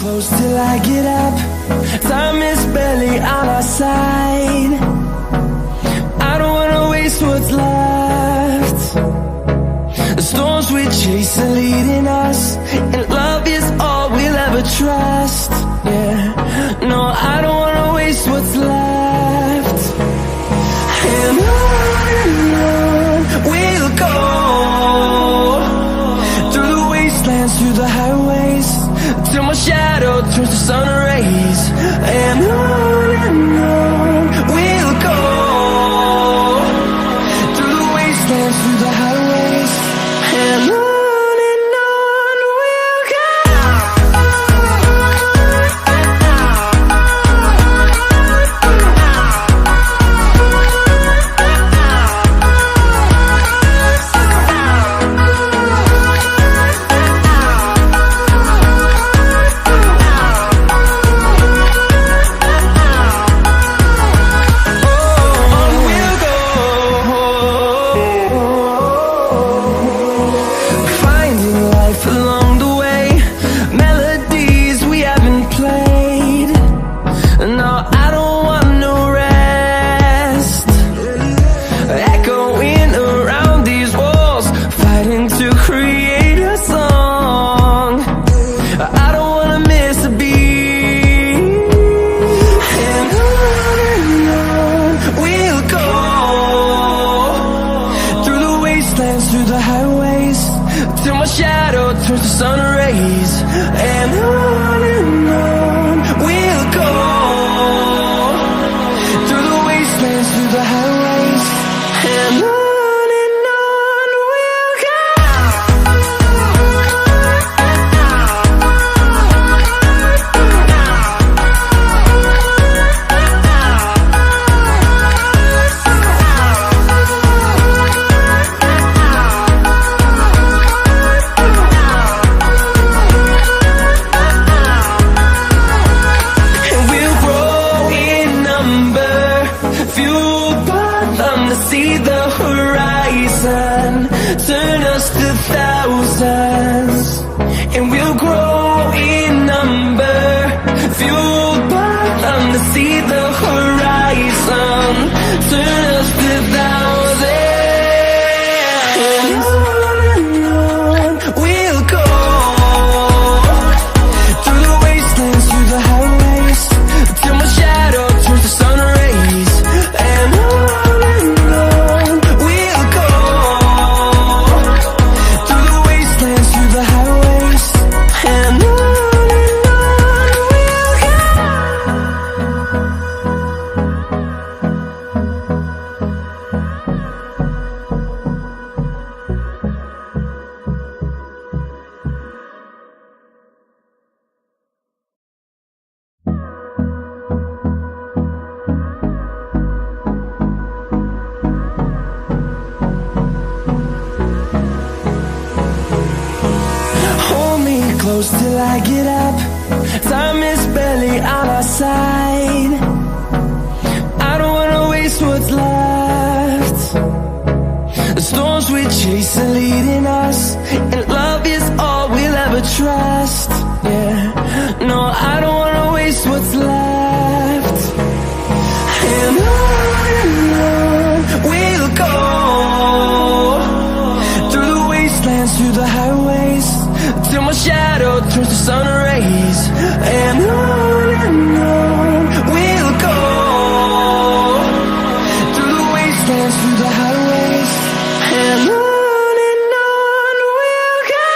close till I get up. Time is barely on our side. I don't wanna waste what's left. The storms we chase are leading us, and love is all we'll ever trust. Yeah, no, I don't wanna waste what's left. And on we'll go, through the wastelands, through the highways, till my shadow turns to sun rays. And on we'll go, through the wastelands, through the highways, and on we'll go. Through the highways, till my shadow turns to sun rays. And on we'll go, through the wastelands, through the highways, and on we'll go. See the horizon, turn us to thousands, and we'll grow in number, fueled by them. To see the horizon, turn us to thousands, and on we'll go, through the wastelands, through the highways, till my shadow turns to sun rays. And close till I get up. Time is barely on our side. I don't wanna waste what's left. The storms we chase are leading us, and love is all we'll ever trust. Yeah, no, I don't wanna waste what's left. And on we'll go, through the wastelands, through the highways, till my shadow turns to sun rays. And on we'll go, through the wastelands, through the highways, and on we'll go.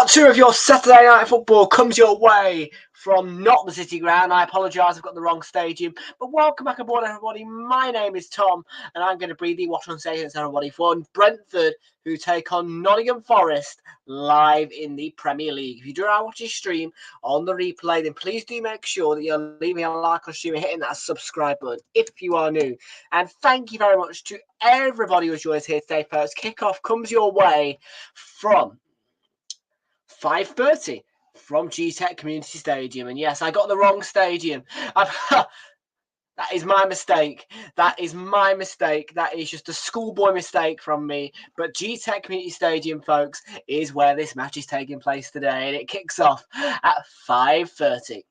Part 2 of your Saturday night football comes your way from not the City Ground. I apologise, I've got the wrong stadium. But welcome back aboard, everybody. My name is Tom, and I'm going to bring the WATCHALONG stadium to everybody for Brentford, who take on Nottingham Forest live in the Premier League. If you do not watch this stream on the replay, then please do make sure that you're leaving a like on stream and hitting that subscribe button if you are new. And thank you very much to everybody who's joined us here today, folks. Kickoff comes your way from 5:30 from G-Tech Community Stadium. And yes, I got the wrong stadium. That is my mistake. That is my mistake. That is just a schoolboy mistake from me. But G-Tech Community Stadium, folks, is where this match is taking place today. And it kicks off at 5:30.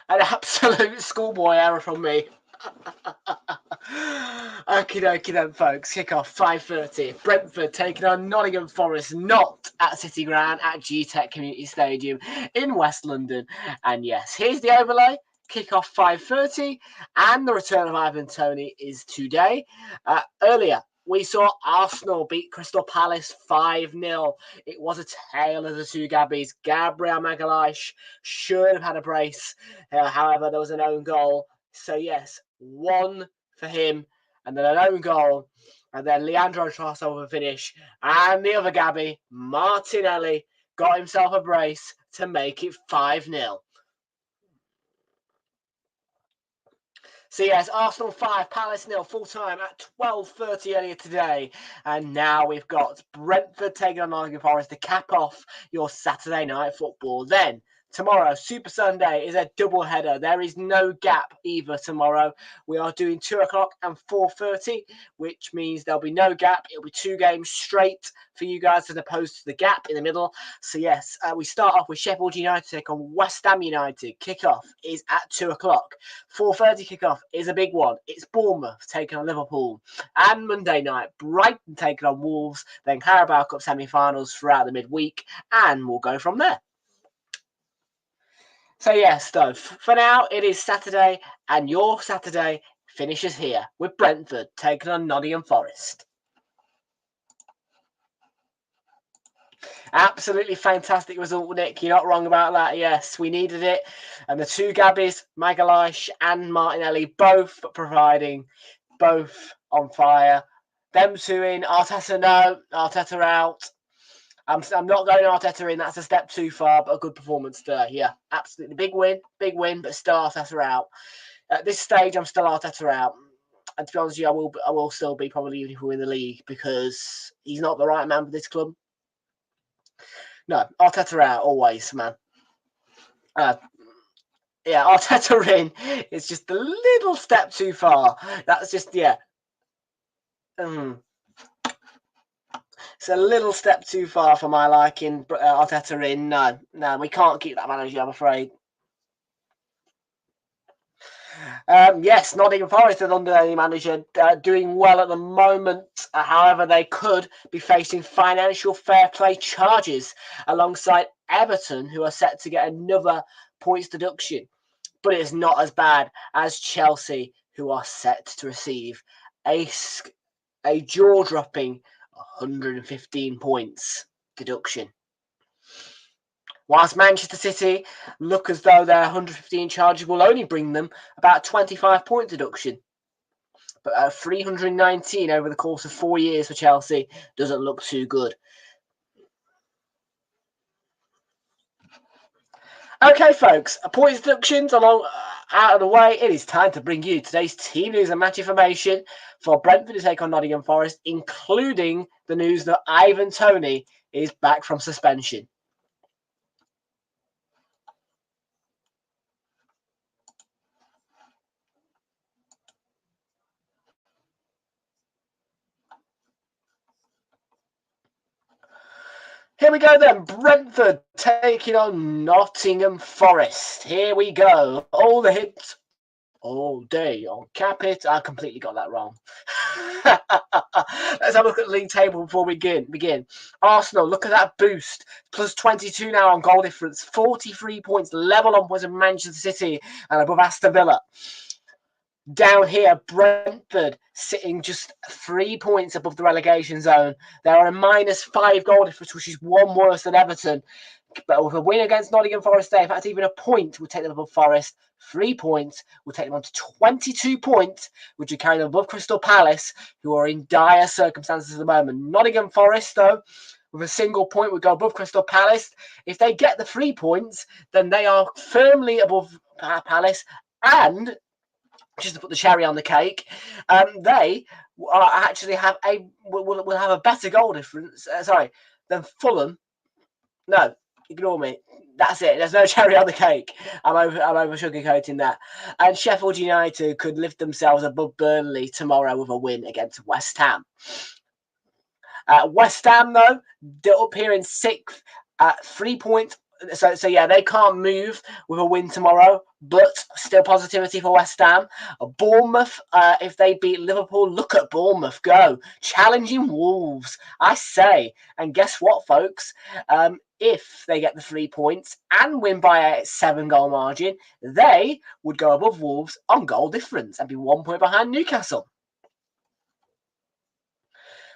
An absolute schoolboy error from me. Okie dokie then, folks. Kick off 5:30. Brentford taking on Nottingham Forest, not at City Ground, at G-Tech Community Stadium in West London. And yes, here's the overlay. Kick off 5:30, and the return of Ivan Toney is today. Earlier, we saw Arsenal beat Crystal Palace 5-0. It was a tale of the two Gabbies. Gabriel Magalhaes should have had a brace. However, there was an own goal. So yes, one for him, and then an own goal, and then Leandro Trossard with a finish, and the other Gabby, Martinelli, got himself a brace to make it 5-0. So yes, Arsenal 5, Palace 0, full time at 12:30 earlier today. And now we've got Brentford taking on Nottingham Forest to cap off your Saturday night football. Then tomorrow, Super Sunday, is a double header. There is no gap either tomorrow. We are doing 2 o'clock and 4:30, which means there'll be no gap. It'll be 2 games straight for you guys as opposed to the gap in the middle. So yes, we start off with Sheffield United take on West Ham United. Kickoff is at 2 o'clock. 4:30 kickoff is a big one. It's Bournemouth taking on Liverpool. And Monday night, Brighton taking on Wolves. Then Carabao Cup semi-finals throughout the midweek. And we'll go from there. So yes, though, for now, it is Saturday, and your Saturday finishes here with Brentford taking on Nottingham Forest. Absolutely fantastic result, Nick. You're not wrong about that. Yes, we needed it. And the two Gabbies, Magalhaes and Martinelli, both providing, both on fire. Them two in, Arteta no, Arteta out. I'm not going Arteta in. That's a step too far, but a good performance there. Yeah, absolutely. Big win, but still Arteta out. At this stage, I'm still Arteta out. And to be honest with you, I will still be probably even if we win the league because he's not the right man for this club. No, Arteta out always, man. Yeah, Arteta in. It's just a little step too far. That's just, yeah. It's a little step too far for my liking. Arteta in. No, we can't keep that manager, I'm afraid. Yes, Nottingham Forest are under any manager doing well at the moment. However, they could be facing financial fair play charges alongside Everton, who are set to get another points deduction. But it's not as bad as Chelsea, who are set to receive a jaw-dropping 115 points deduction. Whilst Manchester City look as though their 115 charges will only bring them about 25 point deduction. But 319 over the course of 4 years for Chelsea doesn't look too good. Okay, folks, points deductions out of the way. It is time to bring you today's team news and match information for Brentford to take on Nottingham Forest, including the news that Ivan Toney is back from suspension. Here we go then. Brentford taking on Nottingham Forest. Here we go. All the hits all day on Capit. I completely got that wrong. Let's have a look at the league table before we begin. Arsenal, look at that boost. Plus 22 now on goal difference. 43 points level on points of Manchester City and above Aston Villa. Down here, Brentford sitting just 3 points above the relegation zone. They're on a -5 goal difference, which is one worse than Everton. But with a win against Nottingham Forest today, in fact, even a point would take them above Forest. 3 points will take them on to 22 points, which would carry them above Crystal Palace, who are in dire circumstances at the moment. Nottingham Forest, though, with a single point, would go above Crystal Palace. If they get the 3 points, then they are firmly above Palace, and just to put the cherry on the cake, they actually have will have a better goal difference. Than Fulham. No, ignore me. That's it. There's no cherry on the cake. I'm over sugarcoating that. And Sheffield United could lift themselves above Burnley tomorrow with a win against West Ham. West Ham, though, they're up here in 6th at 3 points. So yeah, they can't move with a win tomorrow, but still positivity for West Ham. Bournemouth, if they beat Liverpool, look at Bournemouth go. Challenging Wolves, I say. And guess what, folks? If they get the 3 points and win by a 7-goal margin, they would go above Wolves on goal difference and be 1 point behind Newcastle.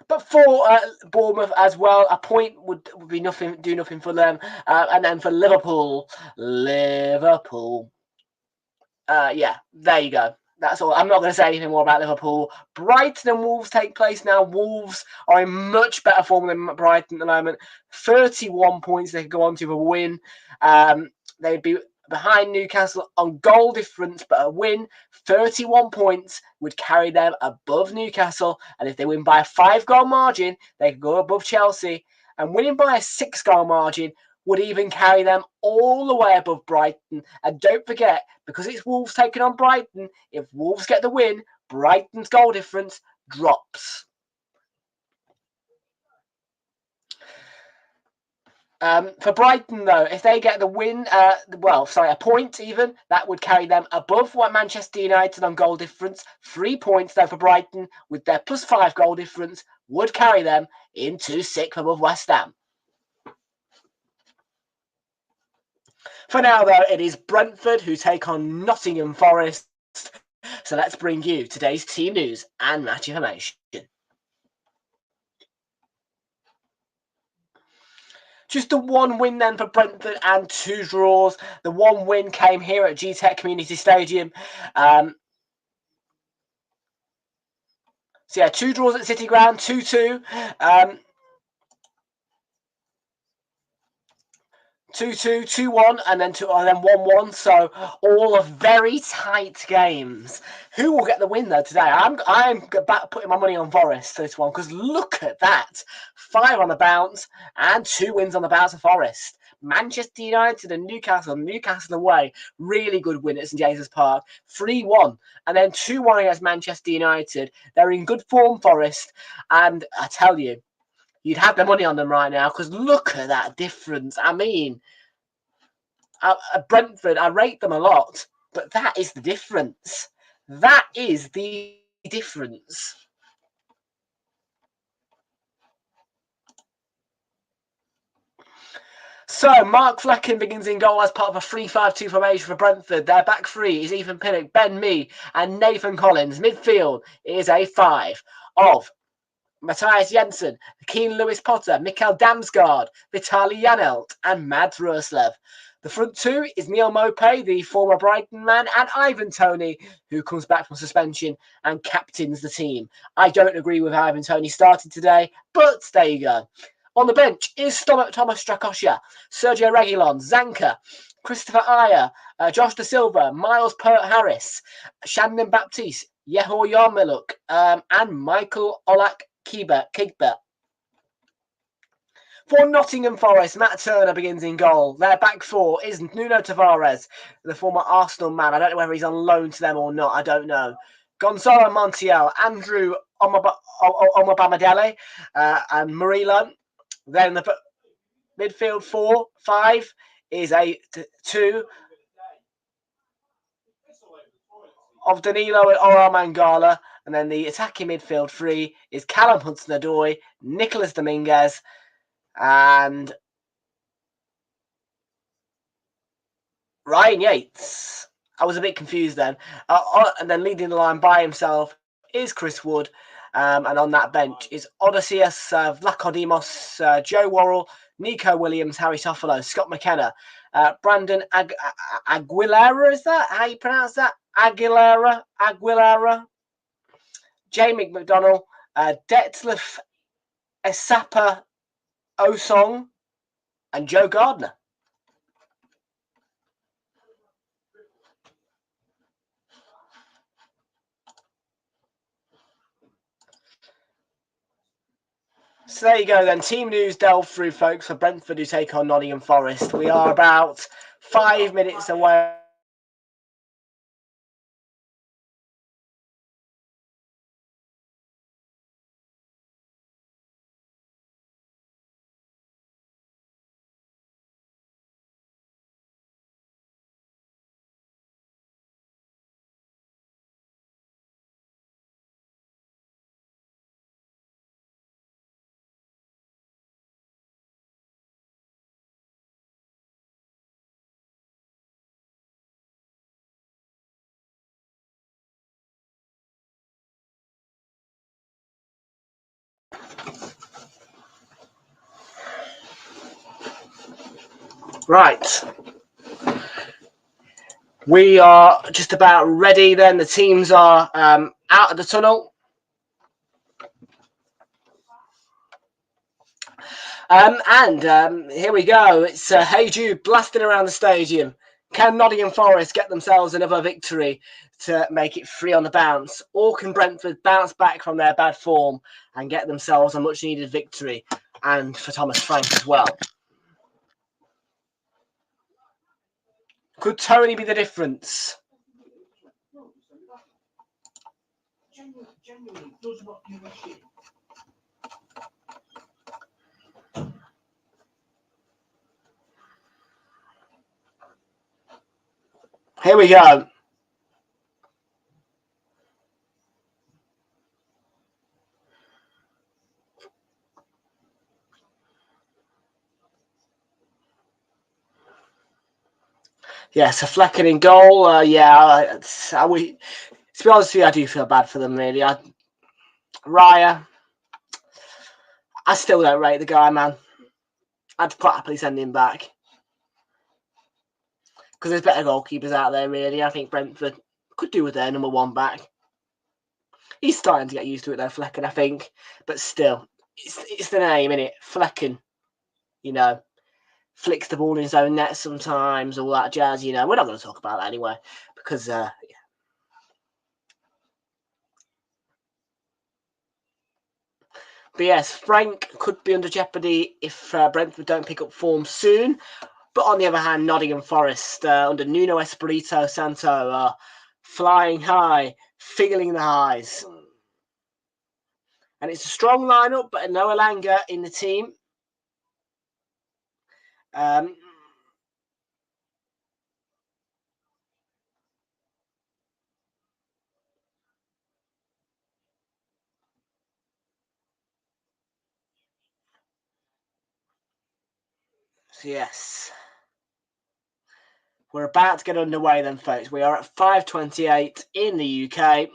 But for Bournemouth as well, a point would be nothing, do nothing for them. And then for Liverpool, yeah, there you go. That's all. I'm not going to say anything more about Liverpool. Brighton and Wolves take place now. Wolves are in much better form than Brighton at the moment. 31 points they could go on to a win. They'd be behind Newcastle on goal difference, but a win, 31 points, would carry them above Newcastle. And if they win by a 5-goal margin, they could go above Chelsea. And winning by a 6-goal margin would even carry them all the way above Brighton. And don't forget, because it's Wolves taking on Brighton, if Wolves get the win, Brighton's goal difference drops. For Brighton, though, if they get the win, a point even, that would carry them above Manchester United on goal difference. 3 points, though, for Brighton, with their +5 goal difference, would carry them into 6th above West Ham. For now, though, it is Brentford who take on Nottingham Forest. So let's bring you today's team news and match information. Just the 1 win then for Brentford and 2 draws. The 1 win came here at G-Tech Community Stadium. So yeah, 2 draws at City Ground, 2-2. 2-2, 2-1, and then 1-1. So all of very tight games. Who will get the win though today? I'm putting my money on Forest for this one, because look at that. 5 on the bounce and 2 wins on the bounce of Forest. Manchester United and Newcastle away. Really good win at St James's Park. 3-1 and then 2-1 against Manchester United. They're in good form, Forest. And I tell you, you'd have the money on them right now, because look at that difference. I mean, Brentford, I rate them a lot, but that is the difference. That is the difference. So, Mark Flecken begins in goal as part of a 3-5-2 formation for Brentford. Their back three is Ethan Pinnock, Ben Mee, and Nathan Collins. Midfield is a 5 of Matthias Jensen, Keane Lewis Potter, Mikkel Damsgaard, Vitaly Janelt, and Mads Roerslev. The front 2 is Neil Maupay, the former Brighton man, and Ivan Toney, who comes back from suspension and captains the team. I don't agree with how Ivan Toney started today, but there you go. On the bench is Thomas Strakosha, Sergio Reguilon, Zanka, Christopher Ayer, Josh Da Silva, Miles Peart-Harris, Shandon Baptiste, Yehor Yarmiluk, and Michael Olak Kigber. For Nottingham Forest, Matt Turner begins in goal. Their back 4 is Nuno Tavares, the former Arsenal man. I don't know whether he's on loan to them or not. I don't know. Gonzalo Montiel, Andrew Omabamadele, and Murillo. Then the midfield 5 is a 2 of Danilo and Oral Mangala. And then the attacking midfield 3 is Callum Hudson-Odoi, Nicholas Dominguez, and Ryan Yates. I was a bit confused then. And then leading the line by himself is Chris Wood. And on that bench is Odysseus Vlachodimos, Joe Worrell, Nico Williams, Harry Toffolo, Scott McKenna, Brandon Aguilera, is that how you pronounce that? Aguilera, Jamie McDonnell, Detlef Esapa Osong, and Joe Gardner. So there you go then. Team news delved through, folks, for Brentford who take on Nottingham Forest. We are about 5 minutes away. Right. We are just about ready then. The teams are out of the tunnel. Here we go. It's Hey Jude blasting around the stadium. Can Nottingham Forest get themselves another victory to make it 3 on the bounce? Or can Brentford bounce back from their bad form and get themselves a much-needed victory? And for Thomas Frank as well. Could Tony be the difference? Here we go. Yes, a Flecken in goal. To be honest with you, I do feel bad for them, really. Raya, I still don't rate the guy, man. I'd quite happily send him back. Because there's better goalkeepers out there, really. I think Brentford could do with their number 1 back. He's starting to get used to it, though, Flecken, I think. But still, it's the name, innit? Flecken, you know. Flicks the ball in his own net sometimes, all that jazz, you know. We're not going to talk about that anyway. Because, yeah. But yes, Frank could be under jeopardy if Brentford don't pick up form soon. But on the other hand, Nottingham Forest under Nuno Espirito Santo are flying high, feeling the highs. And it's a strong lineup, but no Elanga in the team. So yes. We're about to get underway then, folks. We are at 5:28 in the UK.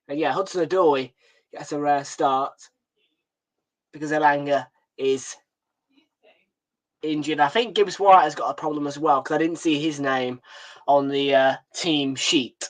And yeah, Hudson-Odoi gets a rare start because Elanga is injured. I think Gibbs White has got a problem as well because I didn't see his name on the team sheet.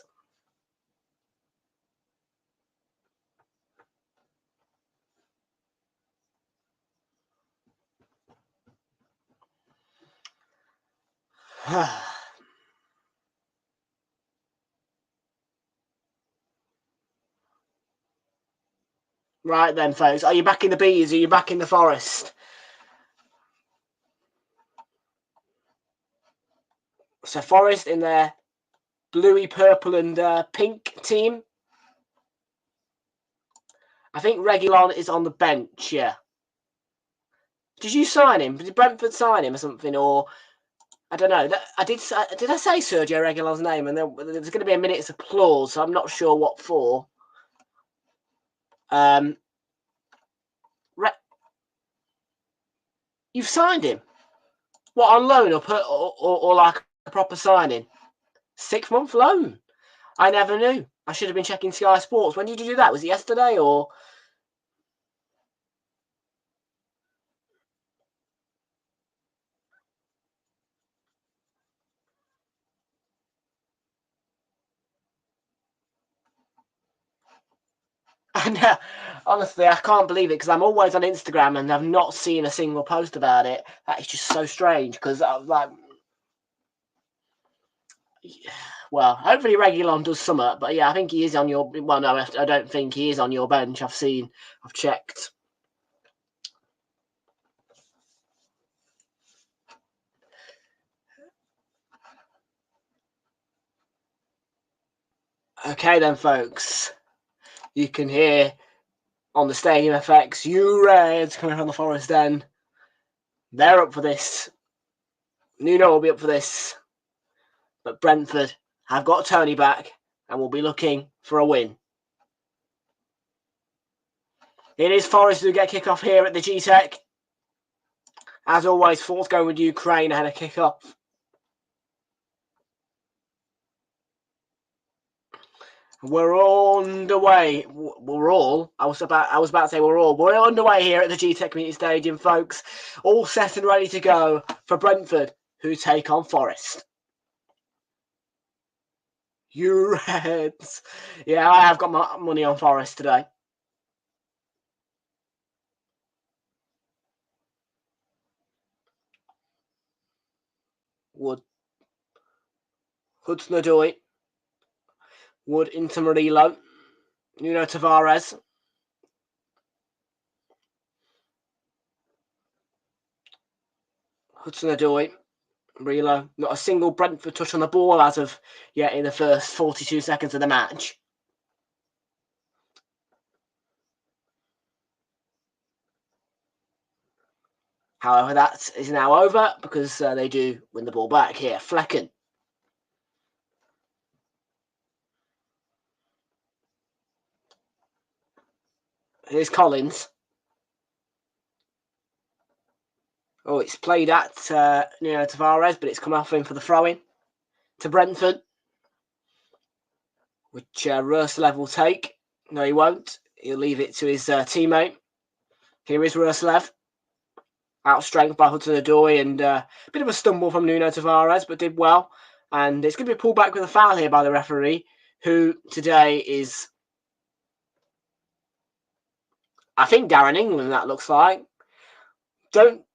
Right then, folks. Are you back in the Bees? Are you back in the Forest? So Forest in their bluey, purple and pink team. I think Realltom is on the bench, yeah. Did you sign him? Did Brentford sign him or something? Or, I don't know. Did I say Sergio Reguilon's name? And there's going to be a minute's applause, so I'm not sure what for. You've signed him? What, on loan or like a proper signing? 6-month loan. I never knew. I should have been checking Sky Sports. When did you do that? Was it yesterday or? And honestly, I can't believe it because I'm always on Instagram and I've not seen a single post about it. That is just so strange because I'm like, well, hopefully Realltom does something. But yeah, I think he is on your. Well, no, I don't think he is on your bench. I've checked. Okay then, folks. You can hear on the stadium effects, you Reds coming from the Forest End. They're up for this. Nuno will be up for this. But Brentford have got Tony back and will be looking for a win. It is Forest who get kick-off here at the G-Tech. As always, fourth going with Ukraine ahead of kick-off. We're all underway. I was about to say we're all underway here at the G-Tech Community Stadium, folks. All set and ready to go for Brentford, who take on Forest. You Reds. Yeah, I have got my money on Forest today. Wood. Hudson-Odoi. Wood into Murillo. Nuno Tavares. Hudson-Odoi. Murillo. Not a single Brentford touch on the ball as of yet in the first 42 seconds of the match. However, that is now over because they do win the ball back here. Flecken. Here's Collins. Oh, it's played at Nuno Tavares, but it's come off him for the throw-in to Brentford, which Roerslev will take. No, he won't. He'll leave it to his teammate. Here is Roerslev. Outstrength by Hudson-Odoi and a bit of a stumble from Nuno Tavares, but did well. And it's going to be pulled back with a foul here by the referee, who today is, I think, Darren England, that looks like. Don't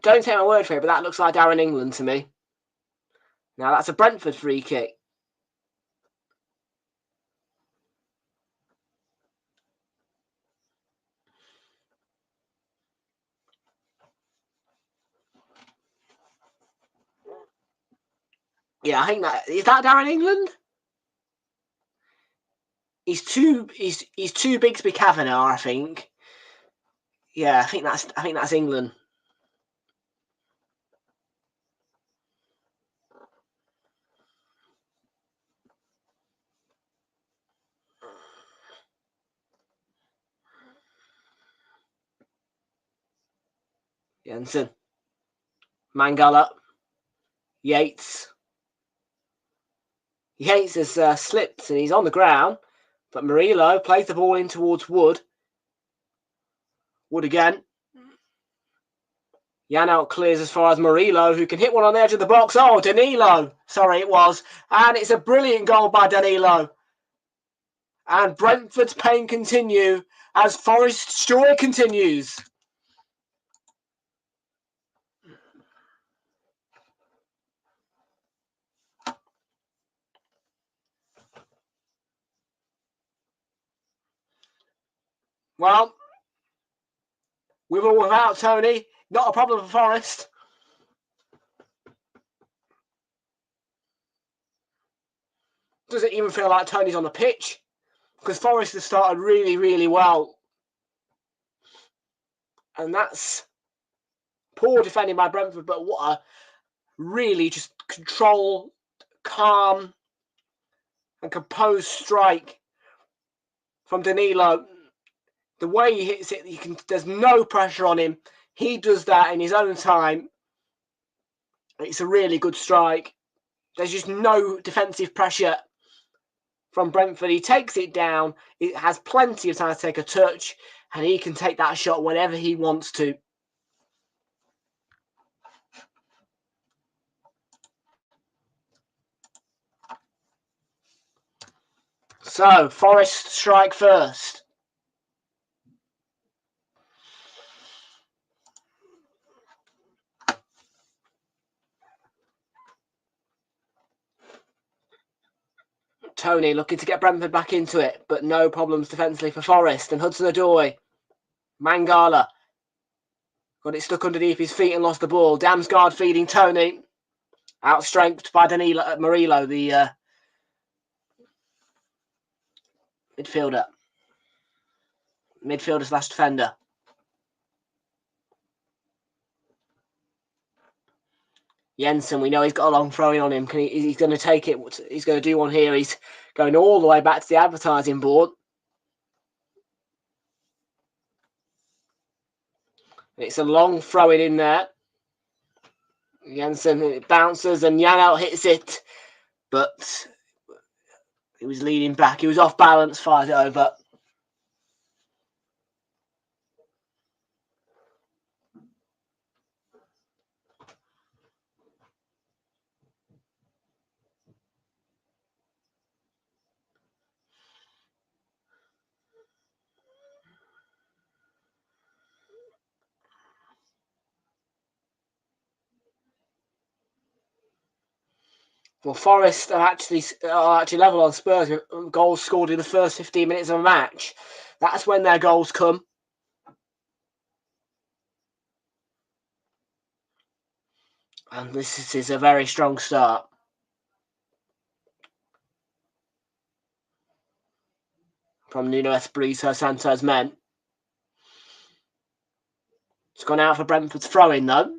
take my word for it, but that looks like Darren England to me. Now, that's a Brentford free kick. Yeah, I think that is that Darren England. He's too big to be Kavanagh, I think. Yeah, I think that's England. Jensen. Mangala. Yates. Yates has slipped and he's on the ground, but Murillo plays the ball in towards Wood. Wood again. Yano clears as far as Murillo, who can hit one on the edge of the box. Oh, Danilo. Sorry, it was. And it's a brilliant goal by Danilo. And Brentford's pain continue as Forest's joy continues. Well, with or without Tony, not a problem for Forest. Doesn't even feel like Tony's on the pitch because Forest has started really, really well. And that's poor defending by Brentford, but what a really just controlled, calm and composed strike from Danilo. The way he hits it, there's no pressure on him. He does that in his own time. It's a really good strike. There's just no defensive pressure from Brentford. He takes it down. It has plenty of time to take a touch, and he can take that shot whenever he wants to. So, Forest strike first. Tony looking to get Brentford back into it, but no problems defensively for Forest. And Hudson-Odoi, Mangala, got it stuck underneath his feet and lost the ball. Damsgaard feeding Tony. Outstrengthed by Murillo, the midfielder slash defender. Jensen, we know he's got a long throwing on him. He's going to take it. He's going to do one here. He's going all the way back to the advertising board. It's a long throwing in there. Jensen, it bounces and Janelt hits it. But he was leaning back. He was off balance, fires it over. Well, Forest are actually level on Spurs with goals scored in the first 15 minutes of a match. That's when their goals come. And this is a very strong start from Nuno Espirito Santo's men. It's gone out for Brentford's throw-in, though.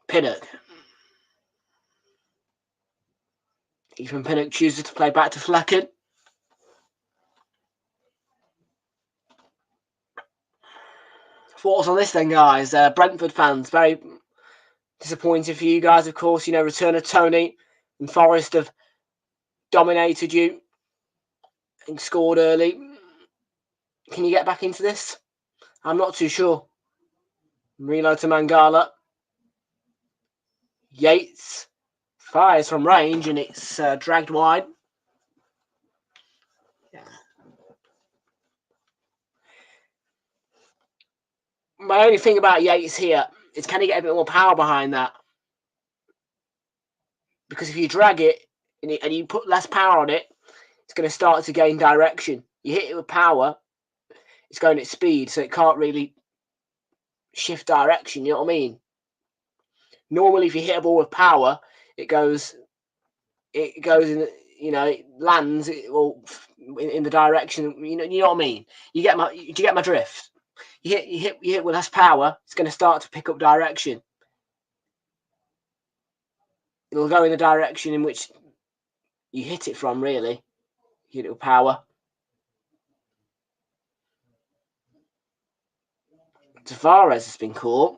Pinnock. Ethan Pinnock chooses to play back to Flecken. Thoughts on this then, guys? Brentford fans, very disappointed for you guys, of course. You know, return of Tony and Forest have dominated you and scored early. Can you get back into this? I'm not too sure. Realltom to Mangala. Yates fires from range and it's dragged wide. Yeah. My only thing about Yates here is, can he get a bit more power behind that? Because if you drag it and you put less power on it, it's going to start to gain direction. You hit it with power, it's going at speed, so it can't really shift direction, you know what I mean? Normally, if you hit a ball with power, it goes in, you know, it lands in the direction, you know what I mean? Do you get my drift? You hit with less power, it's going to start to pick up direction. It'll go in the direction in which you hit it from, really. You hit it with power. Tavares has been caught.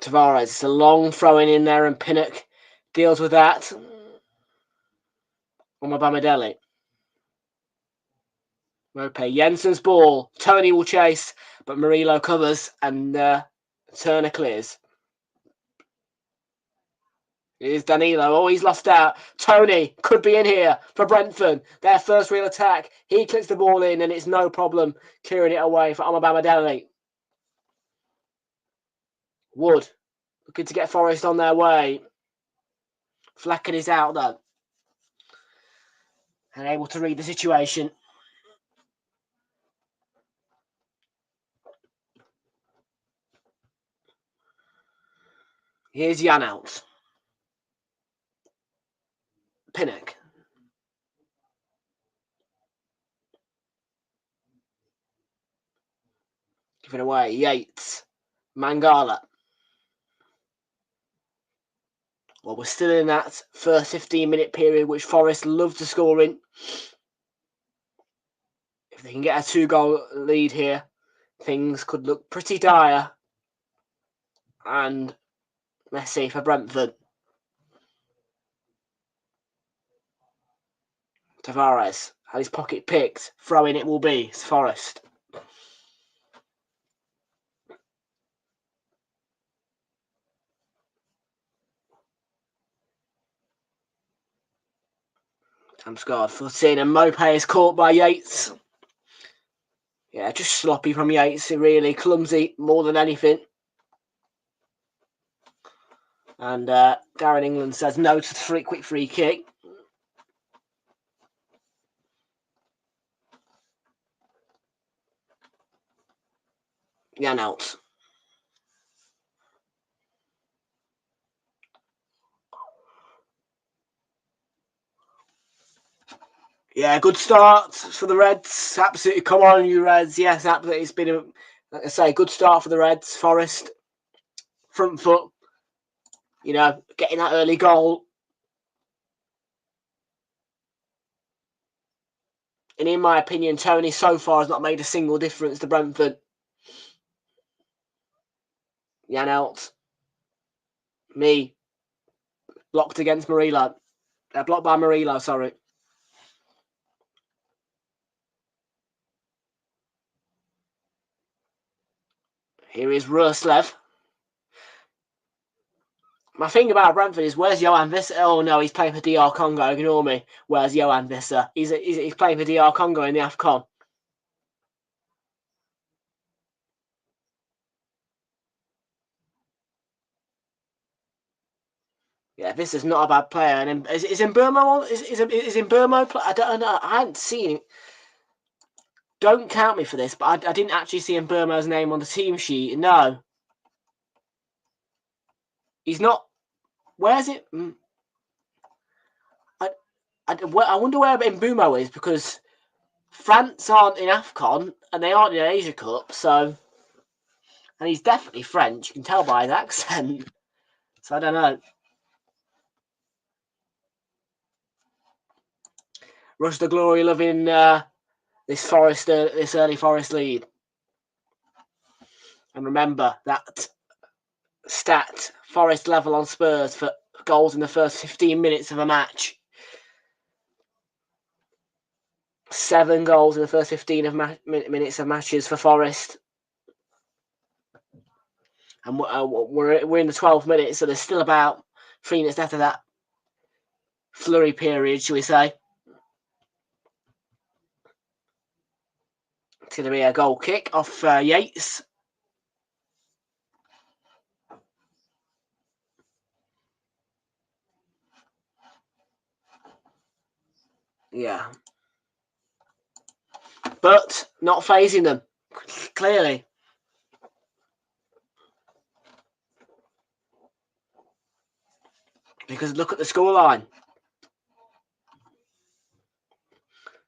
Tavares, it's a long throwing in there and Pinnock deals with that. Omabamidele. Rope. Jensen's ball. Tony will chase, but Murillo covers and Turner clears. Here's Danilo. Oh, he's lost out. Tony could be in here for Brentford. Their first real attack. He clicks the ball in and it's no problem clearing it away for Omabamidele. Wood looking to get Forest on their way. Flecken is out though. And able to read the situation. Here's Janelt. Pinnock. Give it away. Yates. Mangala. Well, we're still in that first 15-minute period, which Forest love to score in. If they can get a 2-goal lead here, things could look pretty dire and messy for Brentford. Tavares had his pocket picked. Throw-in it will be. It's Forest. Tamsgaard foot in, and Mopé is caught by Yates. Yeah, just sloppy from Yates, really. Clumsy more than anything. And Darren England says no to the quick free kick. Jan out. Yeah, good start for the Reds. Absolutely, come on, you Reds. Yes, absolutely. It's been, like I say, good start for the Reds. Forest, front foot, you know, getting that early goal. And in my opinion, Tony so far has not made a single difference to Brentford. Jan out. Me. Blocked against Murillo. Blocked by Murillo, sorry. Here is Ruslev. My thing about Brentford is, where's Johan Visser? Oh no, he's playing for DR Congo. Ignore me. Where's Johan Visser? He's playing for DR Congo in the AFCON. Yeah, Visser's not a bad player. And is Mbermo? Is Mbermo? I don't know. I hadn't seen him. Don't count me for this, but I didn't actually see Mbermo's name on the team sheet. No, he's not. Where's it? I wonder where Mbumo is, because France aren't in AFCON and they aren't in Asia Cup, so, and he's definitely French. You can tell by his accent. So I don't know. Rush the glory loving this early Forest lead. And remember that stat: Forest level on Spurs for goals in the first 15 minutes of a match. 7 goals in the first 15 minutes of matches for Forest. And we're in the 12th minute, so there's still about 3 minutes after that flurry period, shall we say. It's going to be a goal kick off Yates. Yeah. But not phasing them, clearly. Because look at the scoreline.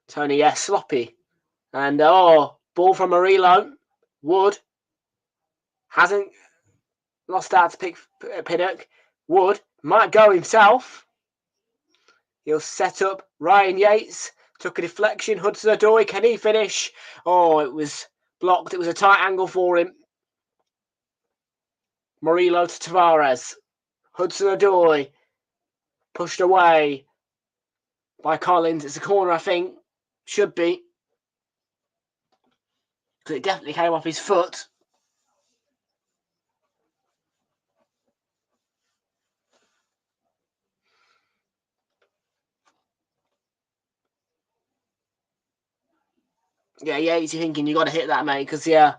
Tony, yes, sloppy. And, ball from Murillo. Wood hasn't lost out to Pinnock. Wood might go himself. He'll set up Ryan Yates. Took a deflection. Hudson-Odoi, can he finish? Oh, it was blocked. It was a tight angle for him. Murillo to Tavares. Hudson-Odoi pushed away by Collins. It's a corner, I think. Should be. Because it definitely came off his foot. Yeah, you're thinking you got to hit that, mate, because, yeah,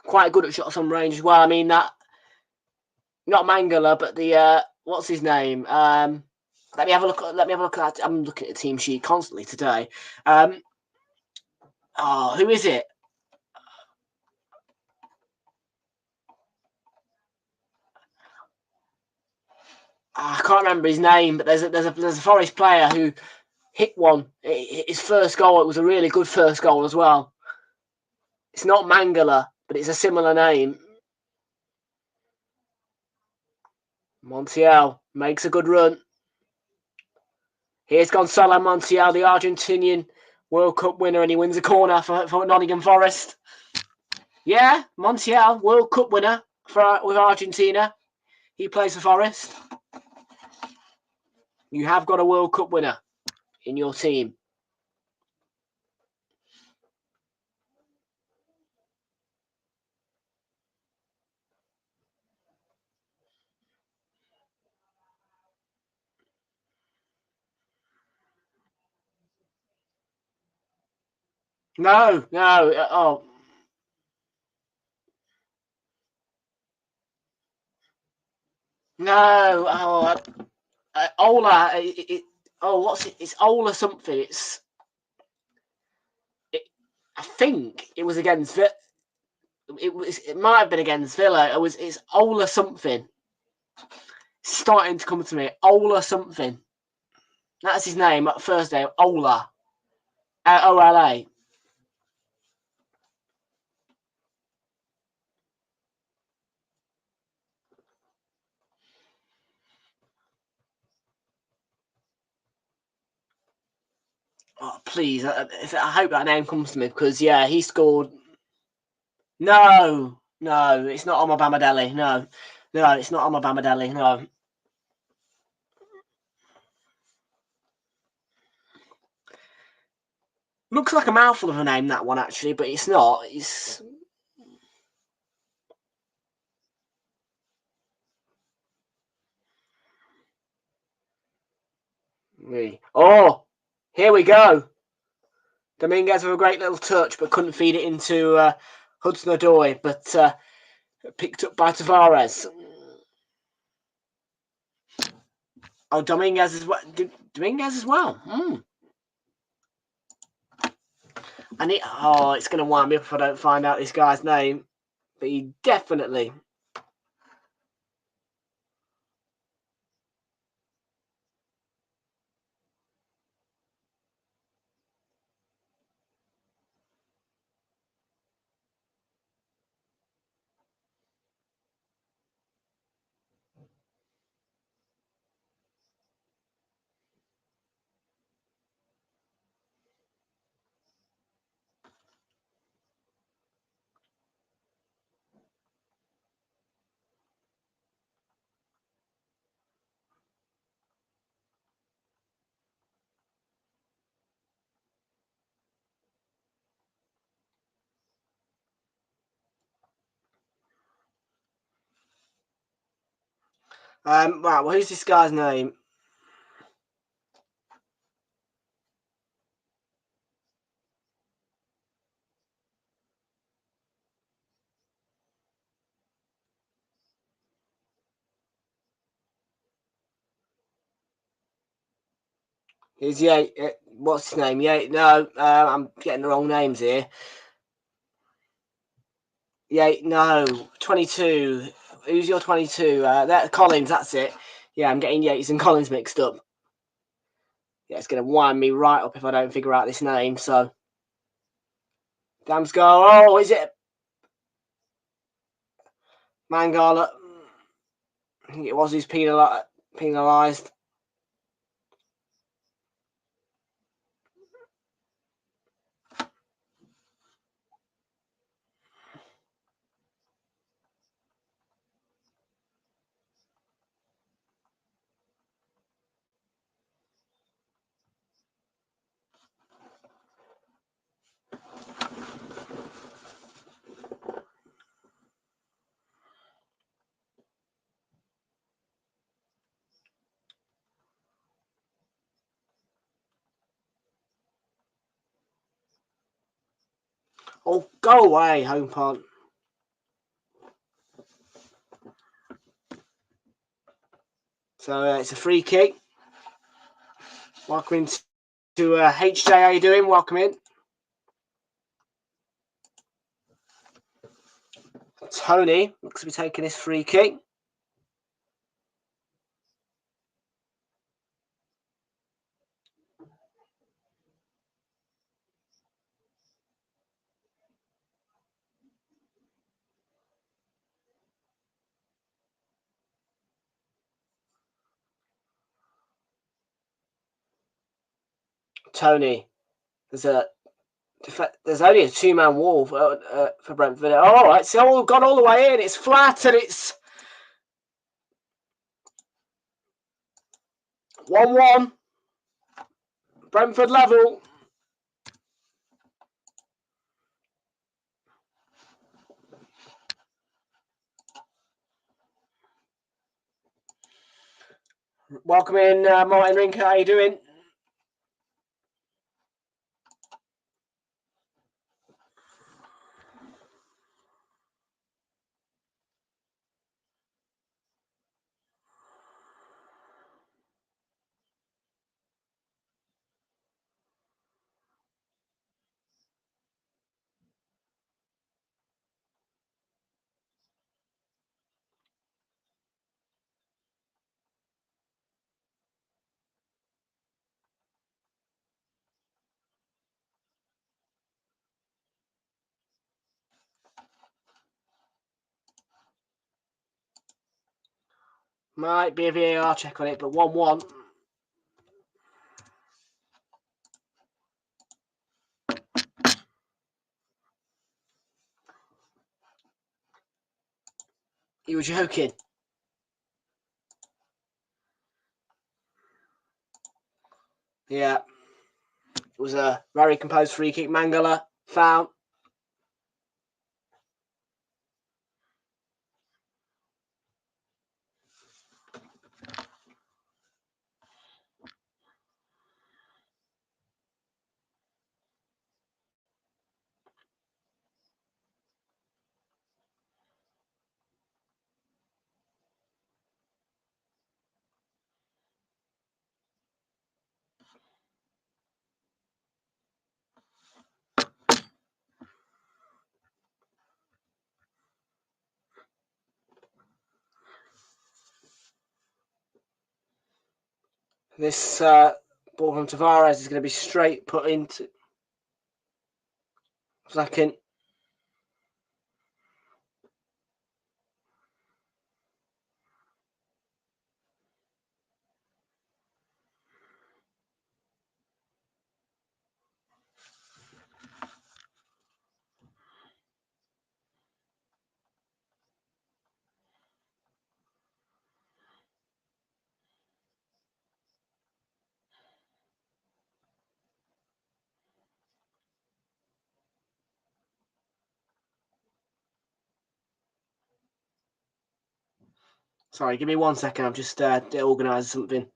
quite good at shots on range as well. I mean, that, not Mangala, but the, what's his name? Let me have a look at that. I'm looking at the team sheet constantly today. Who is it? I can't remember his name, but there's a Forest player who hit one. His first goal, it was a really good first goal as well. It's not Mangala, but it's a similar name. Montiel makes a good run. Here's Gonzalo Montiel, the Argentinian World Cup winner, and he wins a corner for Nottingham Forest. Yeah, Montiel, World Cup winner with Argentina. He plays for Forest. You have got a World Cup winner in your team. No. Oh. No. Oh. Ola. What's it? It's Ola something. I think it was against Villa. It might have been against Villa. It's Ola something. It's starting to come to me. Ola something. That's his name. First name. Ola. OLA. Oh, please. I hope that name comes to me because, yeah, he scored. No, it's not Omar Bamadeli. No, it's not Omar Bamadeli. No. Looks like a mouthful of a name, that one, actually, but it's not. It's. Oh, here we go. Dominguez with a great little touch, but couldn't feed it into Hudson-Odoi, but picked up by Tavares. Oh, Dominguez as well. Dominguez as well. And it's going to wind me up if I don't find out this guy's name. But he definitely. Right, well, who's this guy's name? What's his name? No, I'm getting the wrong names here. 22. Who's your 22? That Collins, that's it. Yeah, I'm getting Yates and Collins mixed up. Yeah, it's going to wind me right up if I don't figure out this name, so. Damsgaard. Oh, is it Mangala? I think it was who's penalised. Oh, go away, home punt. So it's a free kick. Welcome into HJ. How you doing? Welcome in. Tony looks to be taking this free kick. Tony. There's only a 2-man wall for Brentford. Oh, all right, it's all gone all the way in. It's flat and it's 1-1. Brentford level. Welcome in, Martin Rinker. How you doing? Might be a VAR check on it, but 1-1. You were joking. Yeah. It was a very composed free kick. Mangala foul. This ball from Tavares is going to be straight put into second. Sorry, give me 1 second. I'm just organising something.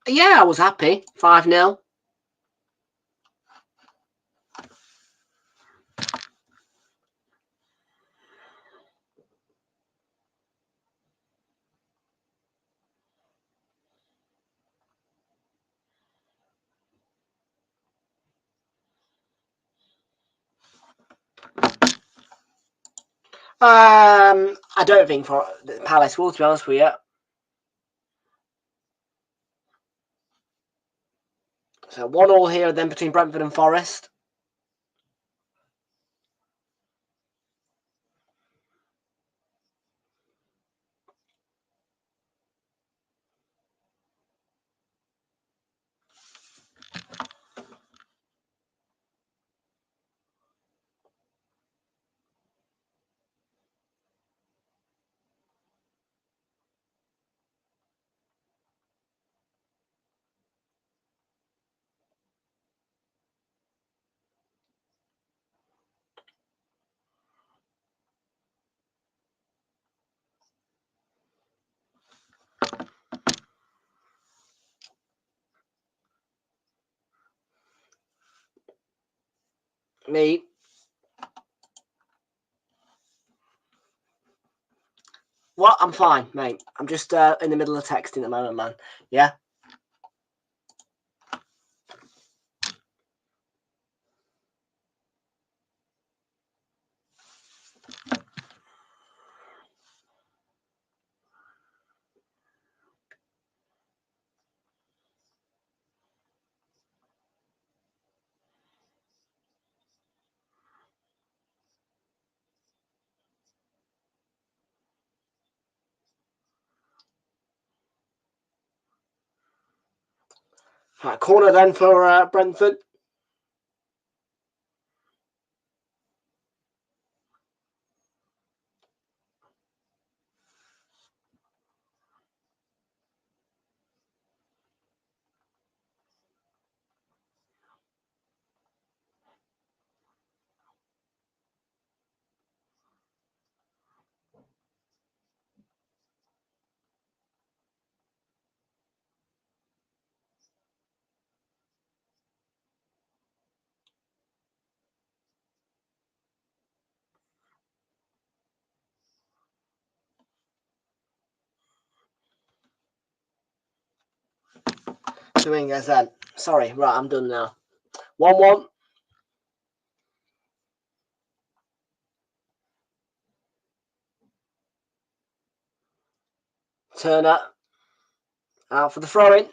Yeah, I was happy. 5-0. I don't think for Palace will, to be honest with you. So 1-1 here, then between Brentford and Forest. Me. What? I'm fine, mate. I'm just in the middle of texting at the moment, man. Yeah? Right, corner then for Brentford. Dominguez then. Sorry, right, I'm done now. 1-1. Turner out for the throw-in.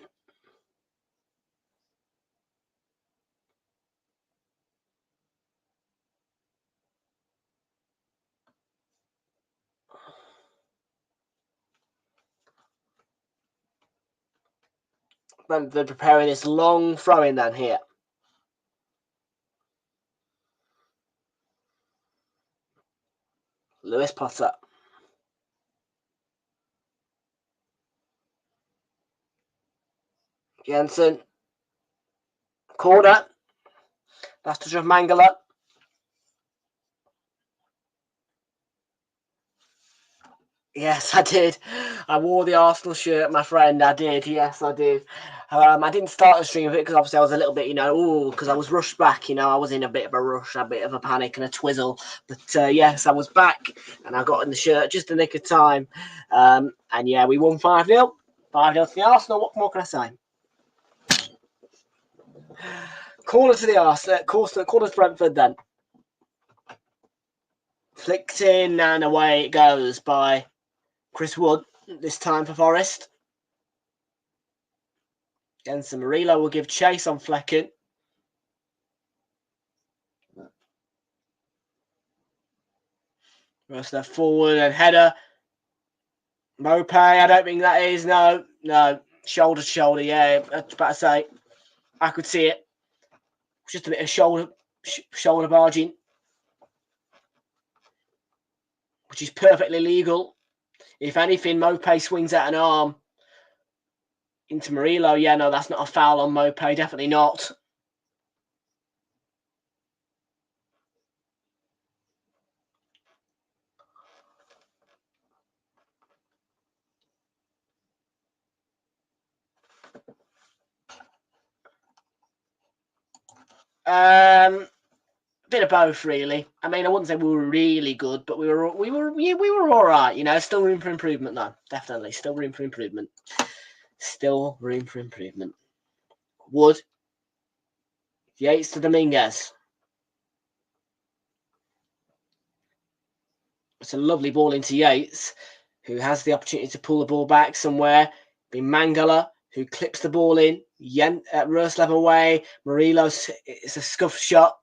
Brentford preparing this long throw-in then here. Lewis Potter. Jensen. Corner. Last touch of Mangala. Yes, I did. I wore the Arsenal shirt, my friend. I did. Yes, I did. I didn't start the stream of it because obviously I was a little bit, because I was rushed back. I was in a bit of a rush, a bit of a panic and a twizzle. But yes, I was back and I got in the shirt just the nick of time. And yeah, we won 5-0. 5-0 to the Arsenal. What more can I say? Corner to the Arsenal. Corner to Brentford then. Flicked in and away it goes by Chris Wood, this time for Forest. Jensen Murillo will give chase on Flecken. Rest forward and header. Mope, I don't think that is. No. Shoulder to shoulder, yeah. I was about to say. I could see it. Just a bit of shoulder barging. Which is perfectly legal. If anything, Mope swings out an arm into Murillo. Yeah, no, that's not a foul on Mope. Definitely not. Bit of both, really. I mean, I wouldn't say we were really good, but we were all right. Still room for improvement, though. Definitely, still room for improvement. Still room for improvement. Wood. Yates to Dominguez. It's a lovely ball into Yates, who has the opportunity to pull the ball back somewhere. Be Mangala, who clips the ball in. Ruslev away. Murillo's, it's a scuffed shot.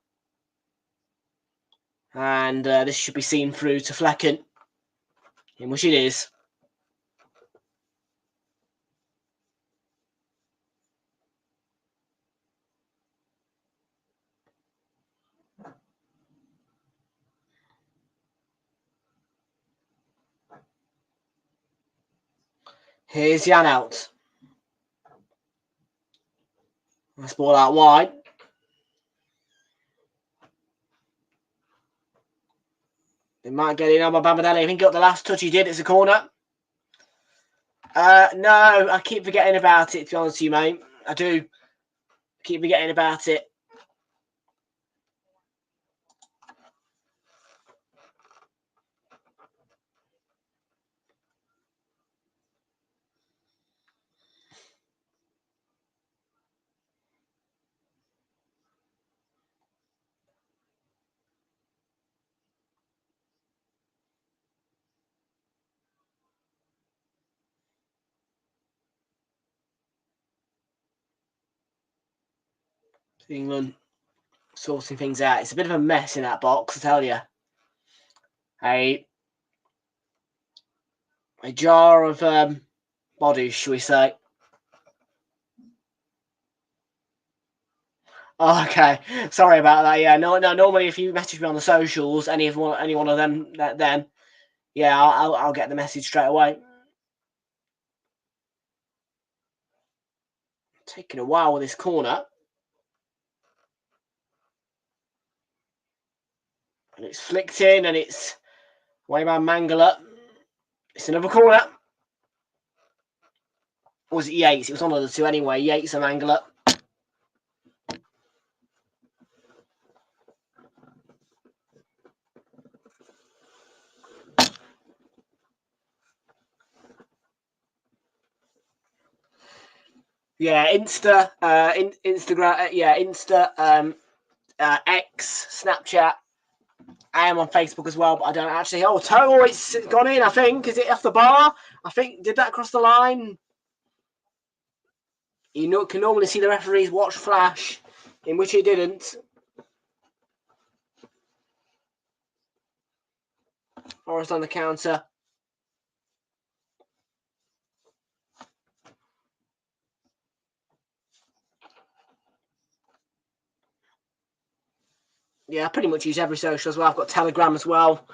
And this should be seen through to Flecken, in which it is. Here's Jan out. Let's ball out wide. They might get in on Babadelli. I think he got the last touch he did. It's a corner. No, I keep forgetting about it, to be honest with you, mate. I do. Keep forgetting about it. England sorting things out. It's a bit of a mess in that box, I tell you. A jar of bodies, shall we say. Oh, okay, sorry about that. Yeah, no. Normally, if you message me on the socials, any one of them, then yeah, I'll get the message straight away. Taking a while with this corner, and it's flicked in, and it's away by Mangala. It's another corner. Or was it Yates? It was one of the two anyway. Yates and Mangala. Yeah, Instagram, Insta, X, Snapchat. I am on Facebook as well, but I don't actually. Oh, Total, it's gone in, I think. Is it off the bar? I think, did that cross the line? You can normally see the referee's watch flash, in which it didn't. Forest on the counter. Yeah, I pretty much use every social as well. I've got Telegram as well.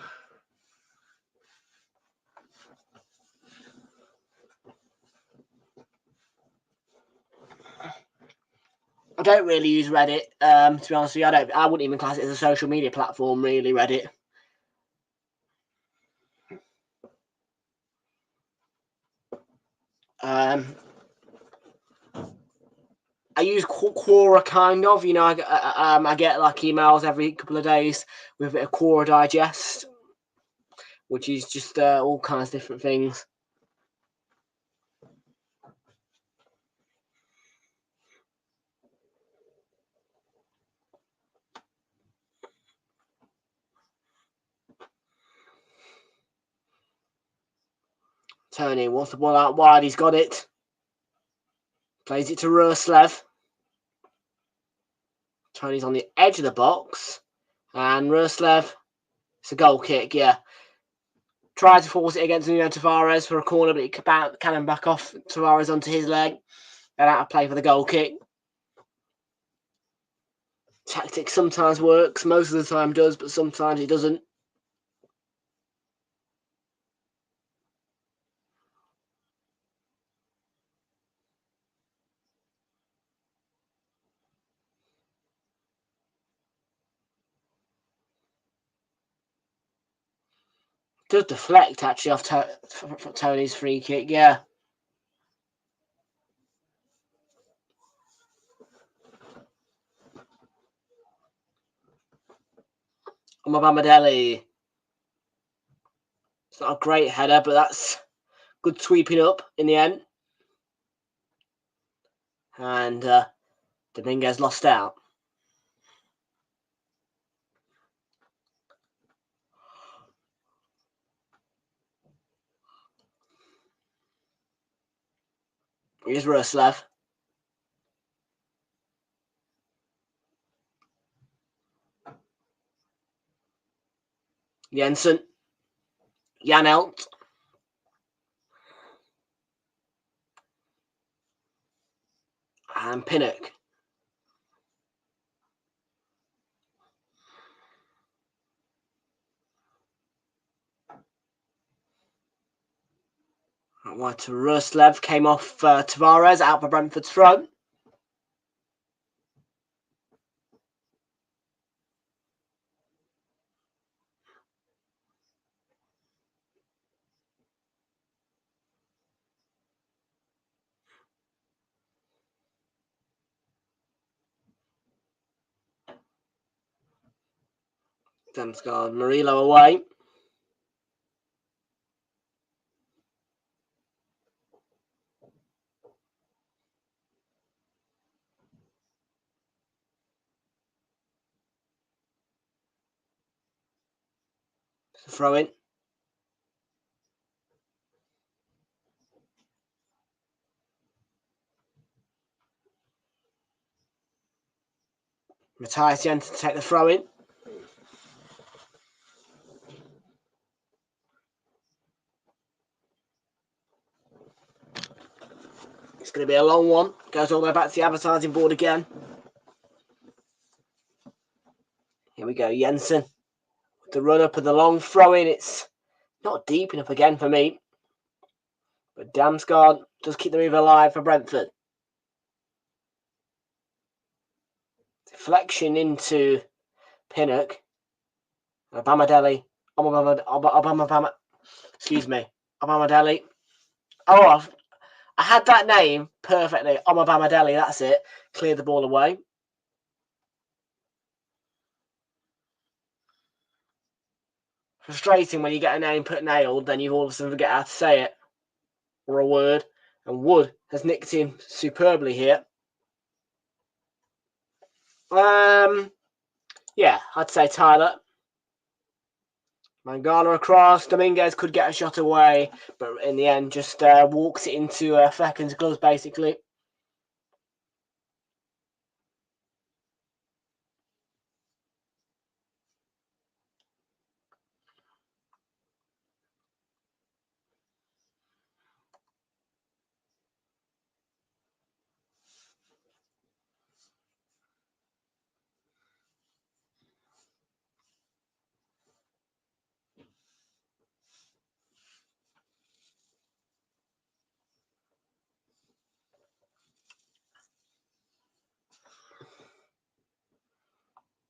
I don't really use Reddit, to be honest with you. I wouldn't even class it as a social media platform, really, Reddit. I use Quora, kind of. You know, I get like emails every couple of days with a bit of Quora Digest, which is just all kinds of different things. Tony wants the ball out wide. He's got it. Plays it to Ruslev. Tony's on the edge of the box. And Ruslev, it's a goal kick, yeah. Tried to force it against Nuno Tavares for a corner, but he cannon back off Tavares onto his leg. And out of play for the goal kick. Tactic sometimes works, most of the time does, but sometimes it doesn't. Does deflect actually off Tony's free kick, yeah. Mohamed. It's not a great header, but that's good sweeping up in the end. And Dominguez lost out. Here's Ruslev. Jensen. Janelt. And Pinnock. Right to Ruslev. Came off Tavares out for Brentford's throw. Damsgaard. Murillo away. Throw in. Matthias Jensen to take the throw in. It's going to be a long one. Goes all the way back to the advertising board again. Here we go, Jensen. The run up and the long throw in. It's not deep enough again for me. But Damsgaard does keep the move alive for Brentford. Deflection into Pinnock. Obamadeli. Excuse me. Obamadeli. Oh, I had that name perfectly. Obamadeli, that's it. Cleared the ball away. Frustrating when you get a name put nailed, then you all of a sudden forget how to say it. Or a word. And Wood has nicked him superbly here. Yeah, I'd say Tyler. Mangala across. Dominguez could get a shot away, but in the end just walks it into Flecken's gloves, basically.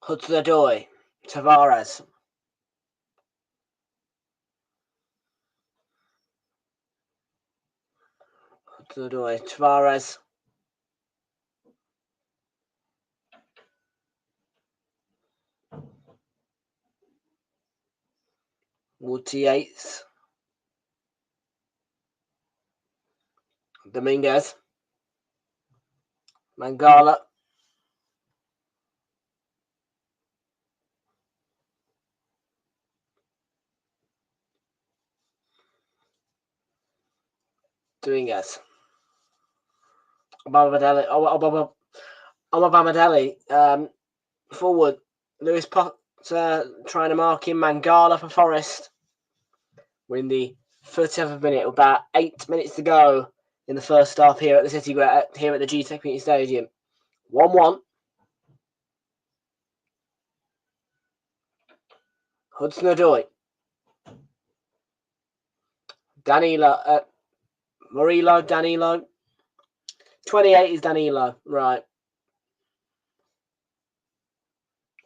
Hudson-Odoi. Tavares. Hudson-Odoi. Tavares. Wood to Yates. Dominguez. Mangala. Dominguez. Obamadeli. Forward. Lewis Potter trying to mark him. Mangala for Forest. We're in the 37th minute, about 8 minutes to go in the first half here at the here at the GTEC Community Stadium. 1-1. Hudson-Odoi. Danilo. 28 is Danilo, right.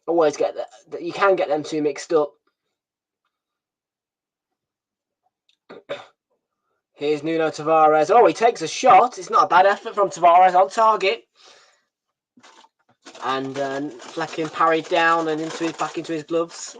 Always get that. You can get them two mixed up. Here's Nuno Tavares. Oh, he takes a shot. It's not a bad effort from Tavares on target. And Flecken parried down and back into his gloves.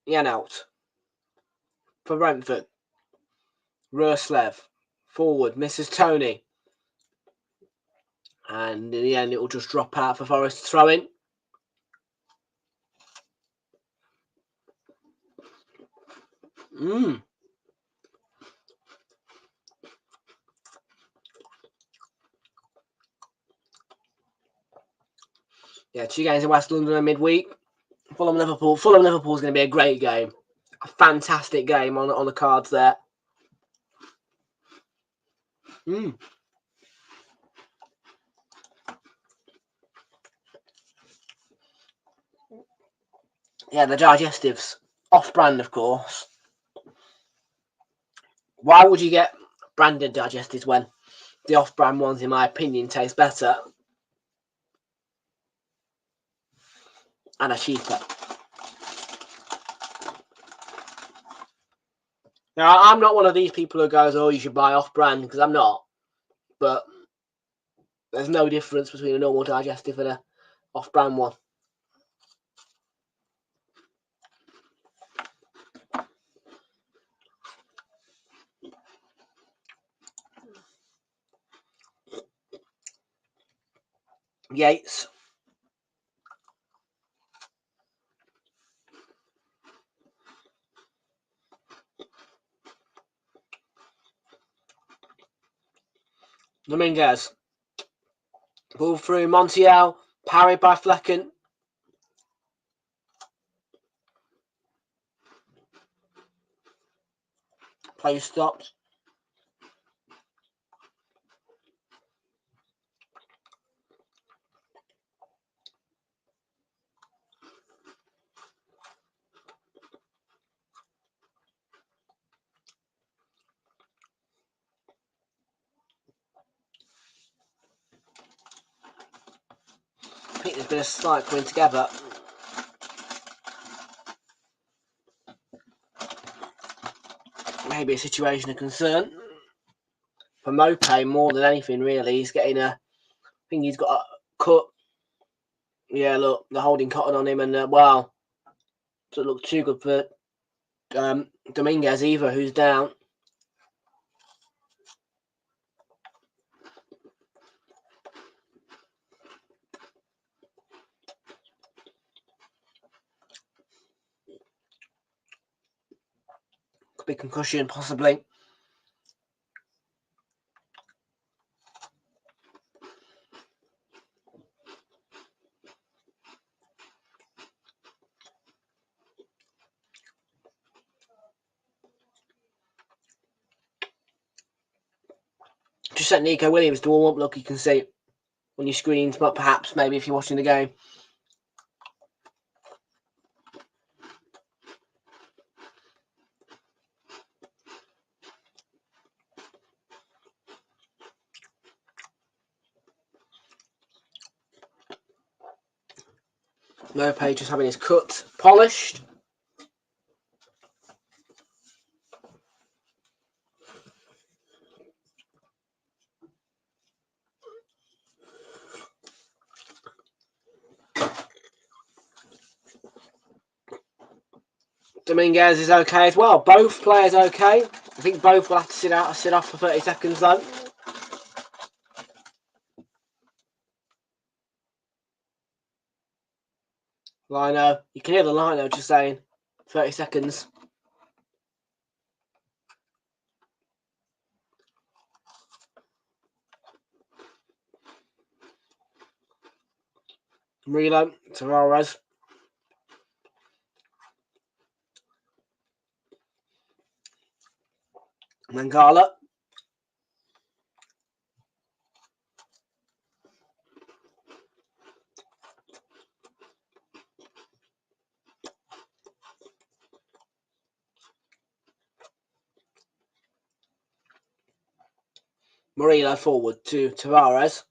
Yan out for Brentford. Roslev forward, misses Tony. And in the end, it will just drop out for Forest to throw in. Yeah, 2 games in West London in midweek. Fulham Liverpool. Fulham Liverpool is going to be a great game. A fantastic game on the cards there. Yeah, the digestives. Off-brand, of course. Why would you get branded digestives when the off-brand ones, in my opinion, taste better and are cheaper? Now, I'm not one of these people who goes, oh, you should buy off-brand, because I'm not. But there's no difference between a normal digestive and a off-brand one. Yates. Dominguez. Ball through Montiel. Parried by Flecken. Play stopped. I think there's been a slight coming together. Maybe a situation of concern for Mope more than anything, really. He's getting I think he's got a cut. Yeah, look, they're holding cotton on him, and well, doesn't look too good for Dominguez either, who's down. Could be concussion, possibly. Just sent Nico Williams to warm up. Look, you can see on your screens, but perhaps maybe if you're watching the game. Mope just having his cut polished. Dominguez is okay as well. Both players okay. I think both will have to sit off for 30 seconds though. Lino, you can hear the lino just saying 30 seconds. Realltom, Tavares. Mangala. Murillo forward to Tavares.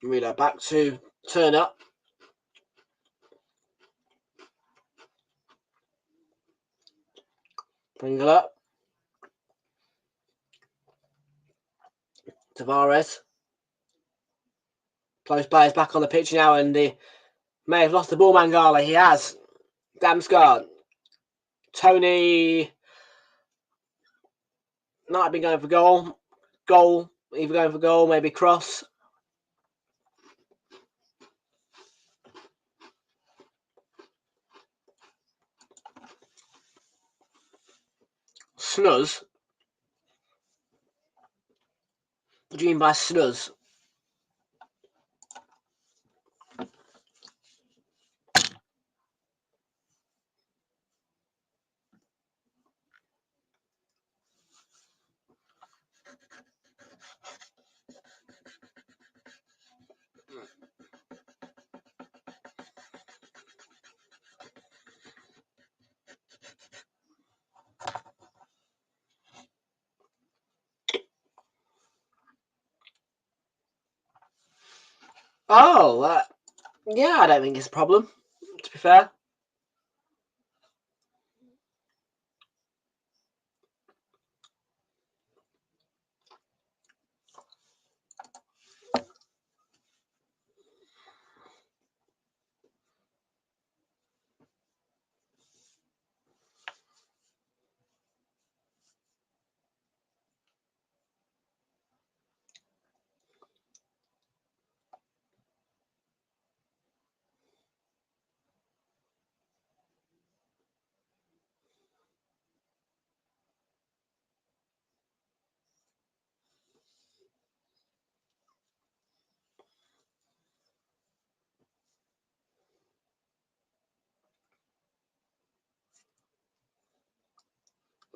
Murillo back to Turner. Mangala. Tavares. Close players back on the pitch now, and he may have lost the ball, Mangala. He has. Damsgaard. Tony might have been going for goal. Goal. Either going for goal, maybe cross. Snuz. What do you mean by snuz? Oh, yeah, I don't think it's a problem, to be fair.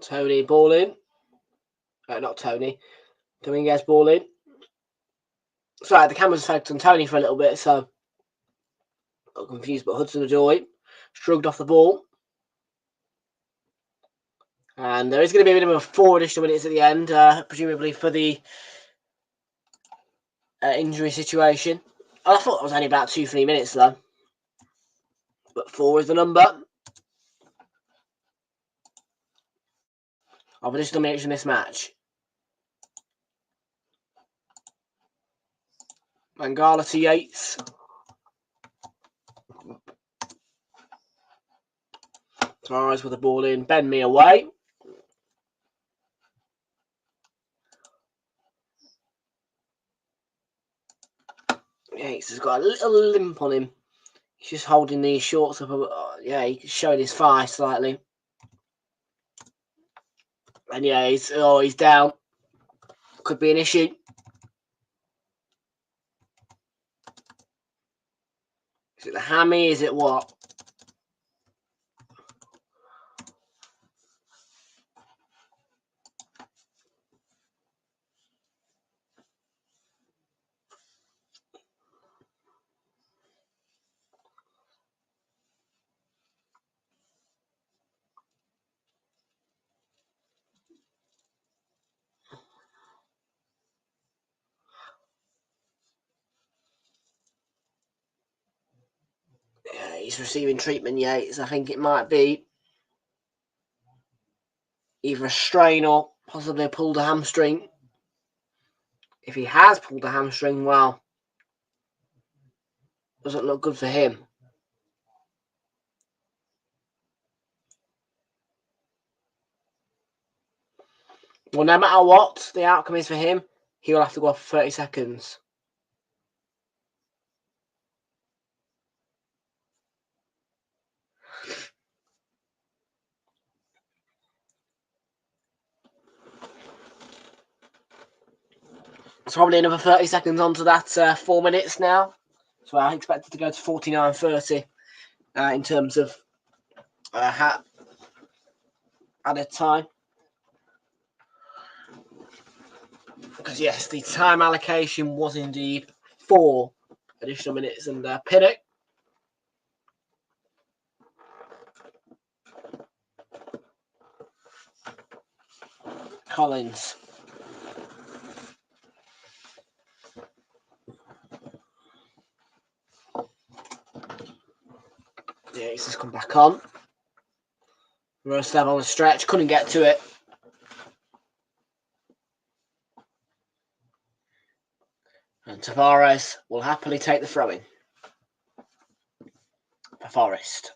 Tony ball in. Not Tony. Dominguez ball in. Sorry, the camera's focused on Tony for a little bit, so got confused. But Hudson-Odoi shrugged off the ball. And there is going to be a bit of 4 additional minutes at the end, presumably for the injury situation. I thought it was only about 2-3 minutes though. But 4 is the number of additional minutes in this match. Mangala to Yates. Tavares with the ball in. Ben Mee away. Yates has got a little limp on him. He's just holding these shorts up. Yeah, he's showing his thigh slightly. And yeah, he's down. Could be an issue. Is it the hammy? Is it what? Yeah, he's receiving treatment, Yates. I think it might be either a strain or possibly pulled a hamstring. If he has pulled a hamstring, well, doesn't look good for him. Well, no matter what the outcome is for him, he will have to go off for 30 seconds. It's probably another 30 seconds onto that 4 minutes now. So I expect it to go to 49:30 in terms of added time. Because yes, the time allocation was indeed 4 additional minutes. And Pinnock. Collins. Yeah, he's just come back on. Rostev on the stretch, couldn't get to it. And Tavares will happily take the throw-in for Forest.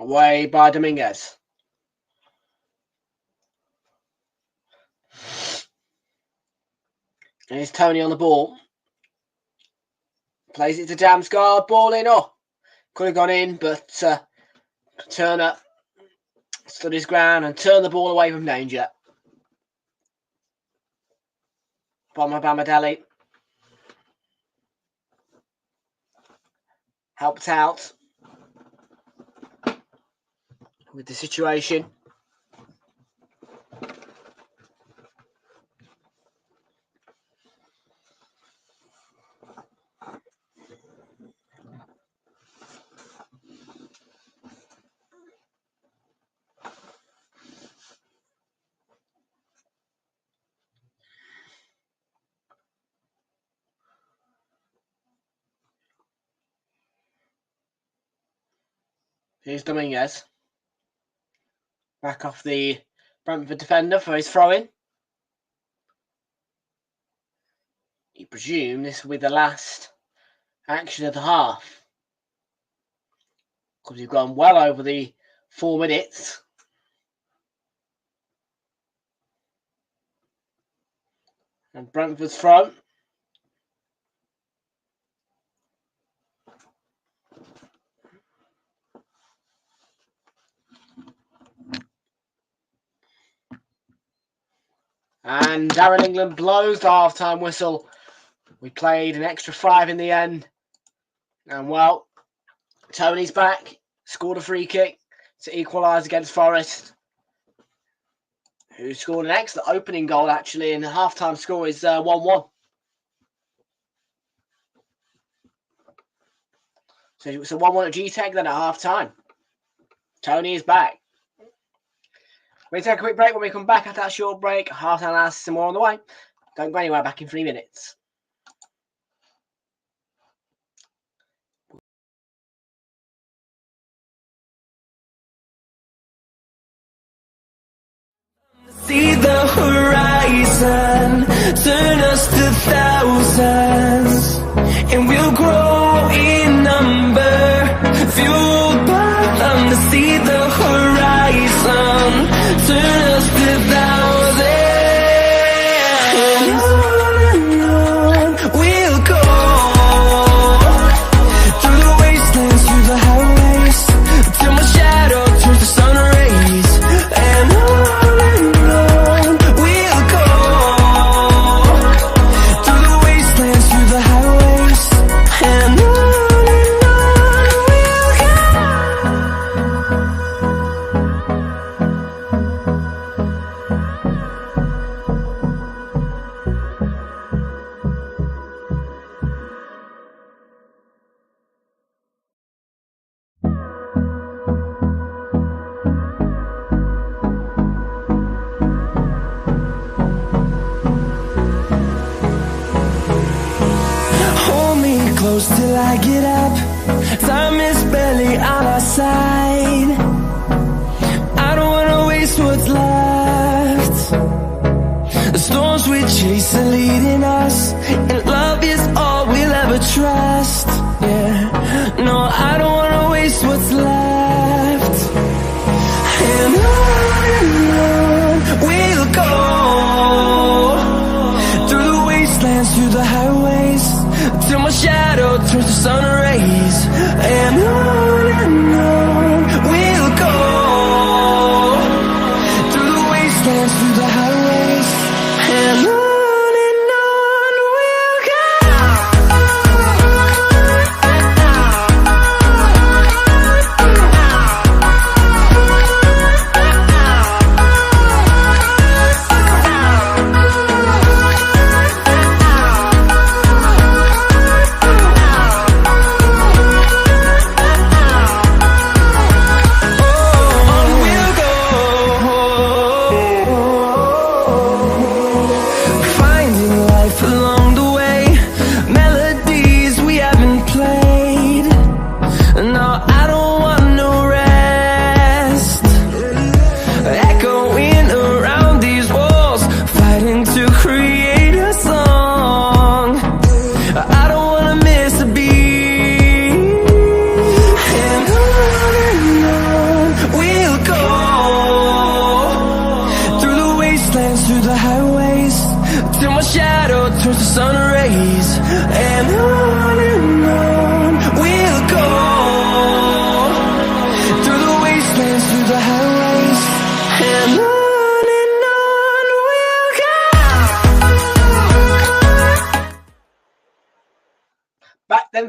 Away by Dominguez. And here's Tony on the ball. Plays it to Damsgaard. Ball in. Oh, could have gone in, but Turner stood his ground and turned the ball away from danger. Bomber Bamadelli helped out with the situation. Here's Dominguez. Back off the Brentford defender for his throw-in. You presume this will be the last action of the half. Because you've gone well over the 4 minutes. And Brentford's front. And Darren England blows the half-time whistle. We played an extra 5 in the end. And, well, Tony's back. Scored a free kick to equalise against Forest, who scored an excellent opening goal, actually, and the half-time score is 1-1. So it's a 1-1 at GTEC, then at half-time. Tony is back. We're going to take a quick break. When we come back after that short break, half-time analysis and more on the way. Don't go anywhere, back in 3 minutes. See the horizon, turn us to thousands, and we'll grow in number, fueled by them. To see the horizon, turn us to thousands, and on we'll go, through the wastelands, through the highways, till my shadow turns to sun rays, and on we'll go, through the wastelands, through the highways, and on we'll close till I get up. Time is barely on our side. I don't wanna waste what's left. The storms we chase are leading us, and love is all we'll ever trust. Yeah, no, I don't wanna waste what's left. And on we'll go, through the wastelands, through the highways, till my shadow turns to sun rays, and on we'll go, through the wastelands, through the highways, and on we'll go.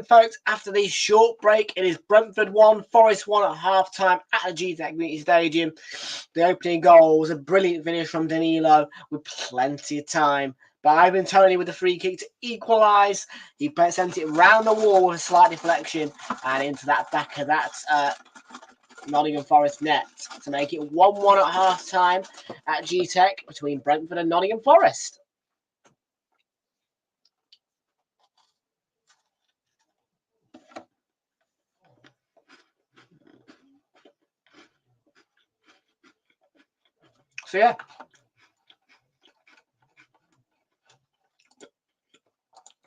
Folks, after the short break, it is Brentford 1, Forest 1 at half-time at the GTEC Community Stadium. The opening goal was a brilliant finish from Danilo with plenty of time. But Ivan Toney with the free kick to equalise. He sent it round the wall with a slight deflection and into that back of that Nottingham Forest net to make it 1-1 at half-time at GTEC between Brentford and Nottingham Forest.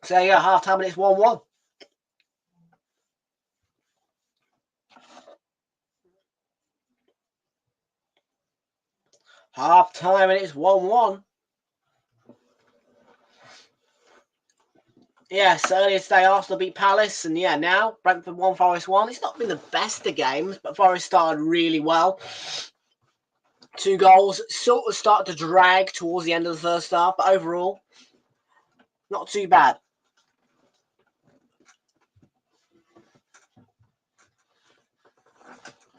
So yeah, half time and it's 1-1. Half time and it's 1-1. Yes, earlier today Arsenal beat Palace, and yeah, now Brentford 1, Forest 1. It's not been the best of games, but Forest started really well. 2 goals. Sort of started to drag towards the end of the first half, but overall, not too bad.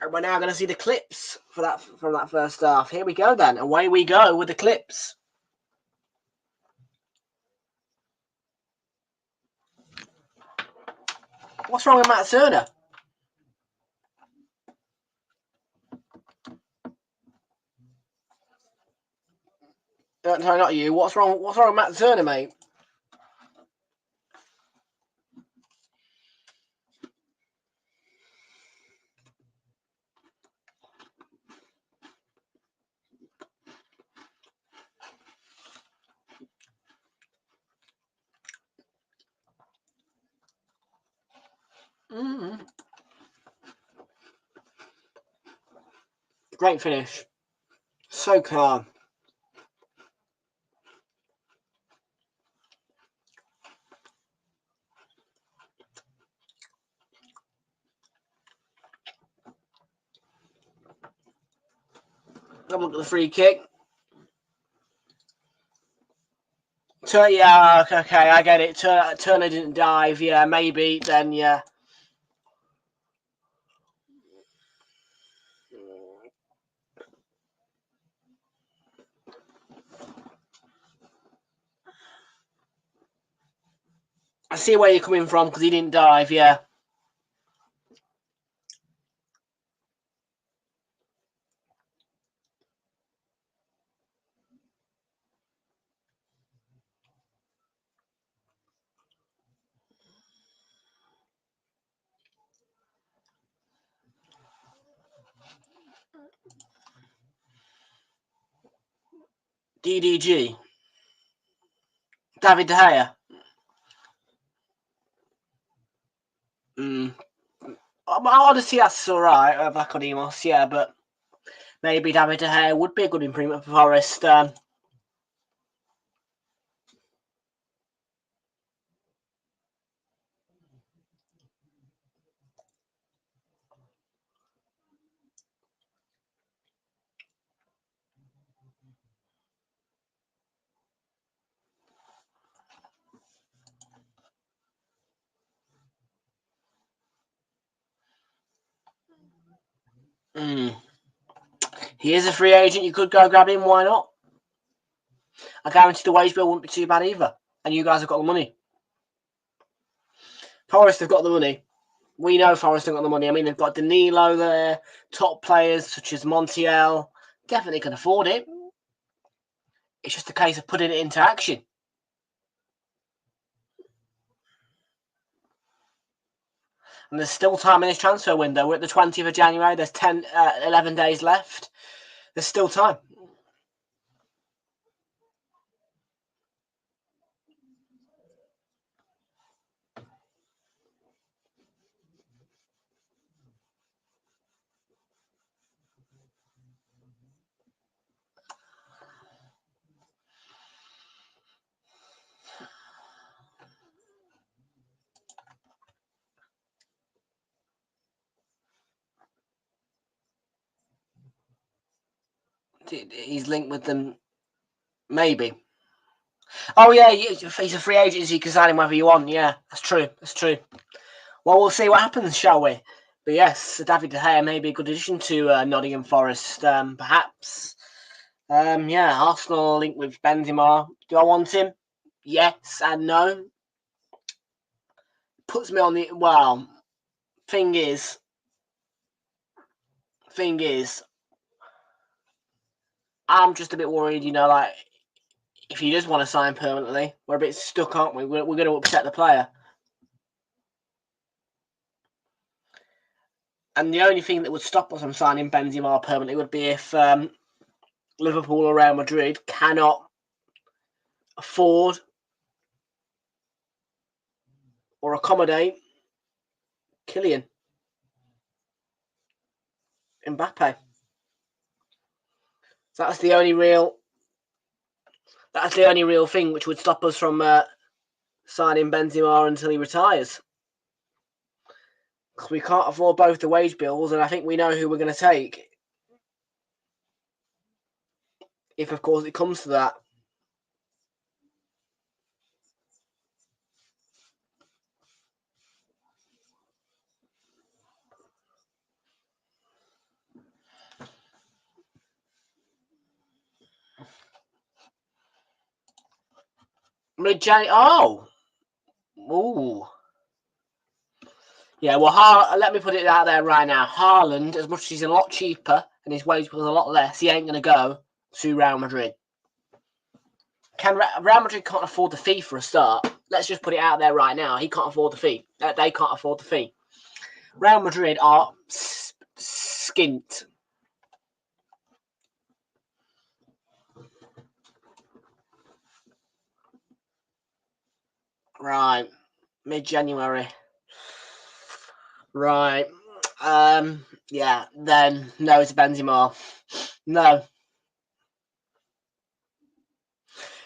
And we're now going to see the clips for that from that first half. Here we go then. Away we go with the clips. What's wrong with Matt Turner? No, not you. What's wrong with Matt Turner, mate? Great finish. So calm. Have a look at the free kick. Yeah, okay, I get it. Turner didn't dive. Yeah, maybe then. Yeah. I see where you're coming from because he didn't dive. Yeah. DDG. David De Gea. Honestly, that's all right. Back on Emos, yeah, but maybe David De Gea would be a good improvement for Forest. He is a free agent. You could go grab him. Why not? I guarantee the wage bill wouldn't be too bad either. And you guys have got the money. Forest have got the money. We know Forest have got the money. I mean, they've got Danilo there, top players such as Montiel. Definitely can afford it. It's just a case of putting it into action. And there's still time in this transfer window. We're at the 20th of January. There's 11 days left. There's still time. He's linked with them, maybe. Oh yeah, he's a free agent. So you can sign him wherever you want. Yeah, that's true. That's true. Well, we'll see what happens, shall we? But yes, David De Gea may be a good addition to Nottingham Forest, perhaps. Yeah, Arsenal linked with Benzema. Do I want him? Yes and no. Puts me on the Thing is, I'm just a bit worried. Like if he does want to sign permanently, we're a bit stuck, aren't we? We're going to upset the player. And the only thing that would stop us from signing Benzema permanently would be if Liverpool or Real Madrid cannot afford or accommodate Kylian Mbappe. So that's the only real thing which would stop us from signing Benzema until he retires. Because we can't afford both the wage bills, and I think we know who we're going to take. if of course it comes to that. Mid-January. Oh, ooh. Yeah, well, let me put it out there right now. Haaland, as much as he's a lot cheaper and his wage was a lot less, he ain't going to go to Real Madrid. Real Madrid can't afford the fee for a start. Let's just put it out there right now. He can't afford the fee. They can't afford the fee. Real Madrid are skint. Right. Mid-January. Right. Yeah, then no to Benzema. No.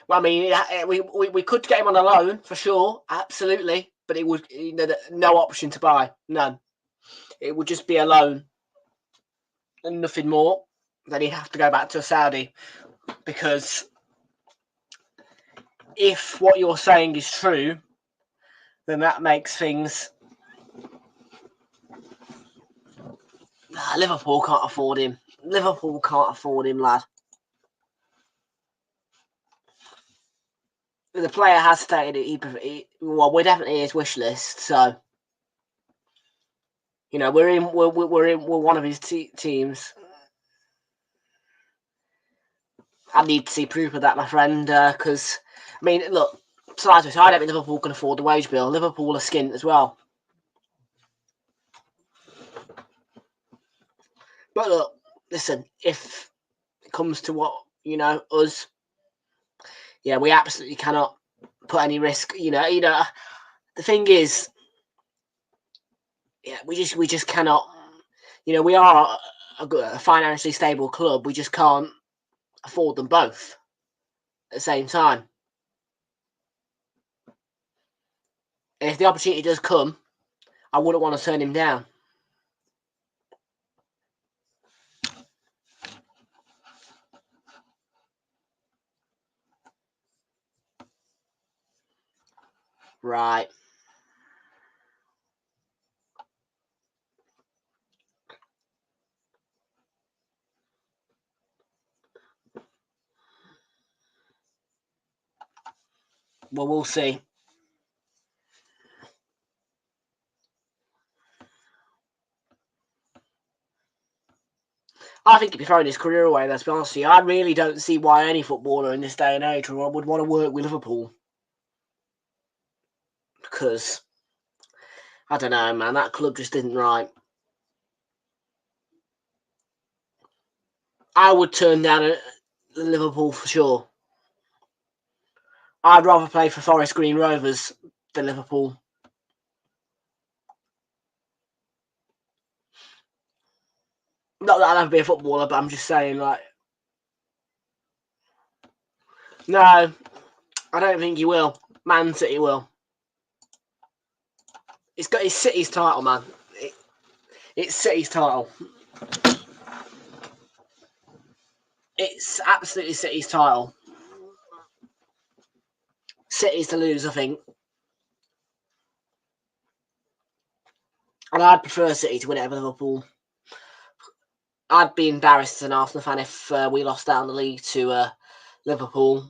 Well, I mean, we could get him on a loan for sure, absolutely, but it would no option to buy, none. It would just be a loan and nothing more. Then he'd have to go back to Saudi, because if what you're saying is true, then that makes things. Liverpool can't afford him. Liverpool can't afford him, lad. The player has stated we're definitely his wish list, so we're one of his teams. I need to see proof of that, my friend, because I mean, look, I don't think Liverpool can afford the wage bill. Liverpool are skint as well. But look, listen, if it comes to what us, yeah, we absolutely cannot put any risk. The thing is, yeah, we just cannot. We are a financially stable club. We just can't afford them both at the same time. And if the opportunity does come, I wouldn't want to turn him down. Right. Well, we'll see. I think he'd be throwing his career away, let's be honest with you. I really don't see why any footballer in this day and age would want to work with Liverpool. Because, I don't know, man, that club just isn't right. I would turn down Liverpool for sure. I'd rather play for Forest Green Rovers than Liverpool. Not that I'd ever be a footballer, but I'm just saying, like, no, I don't think he will. Man City will. It's got his City's title, man. It's City's title. It's absolutely City's title. City's to lose, I think. And I'd prefer City to win it over Liverpool. I'd be embarrassed as an Arsenal fan if we lost out in the league to Liverpool.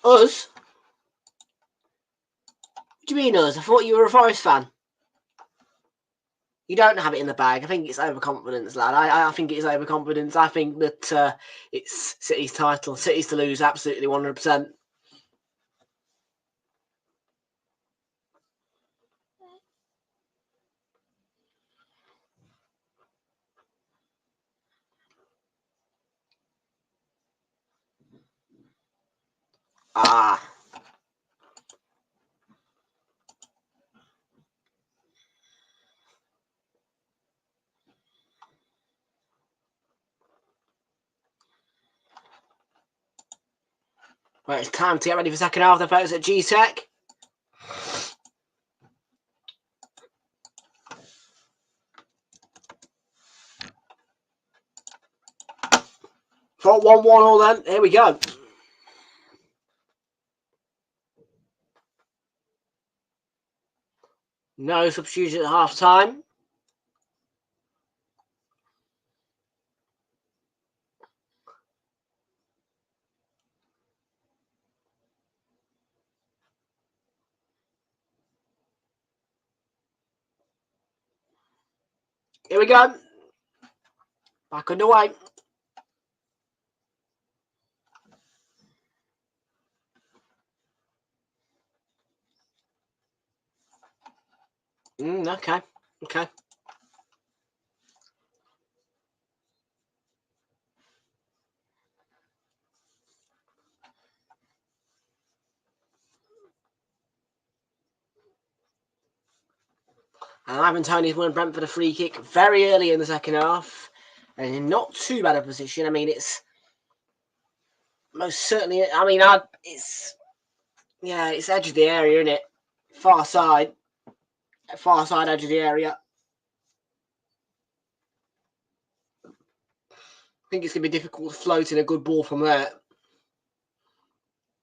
Us? What do you mean us? I thought you were a Forest fan. You don't have it in the bag. I think it's overconfidence, lad. I think it is overconfidence. I think that it's City's title. City's to lose, absolutely 100%. Ah. Right, it's time to get ready for second half. The folks at G-Tech. For 1-1 all then. Here we go. No substitution at half time. Here we go. Back underway. Okay. Okay. And Ivan Toney's won Brentford a free kick very early in the second half. And in not too bad a position. I mean, it's most certainly, I mean, it's edge of the area, isn't it? Far side edge of the area. I think it's going to be difficult to float in a good ball from there.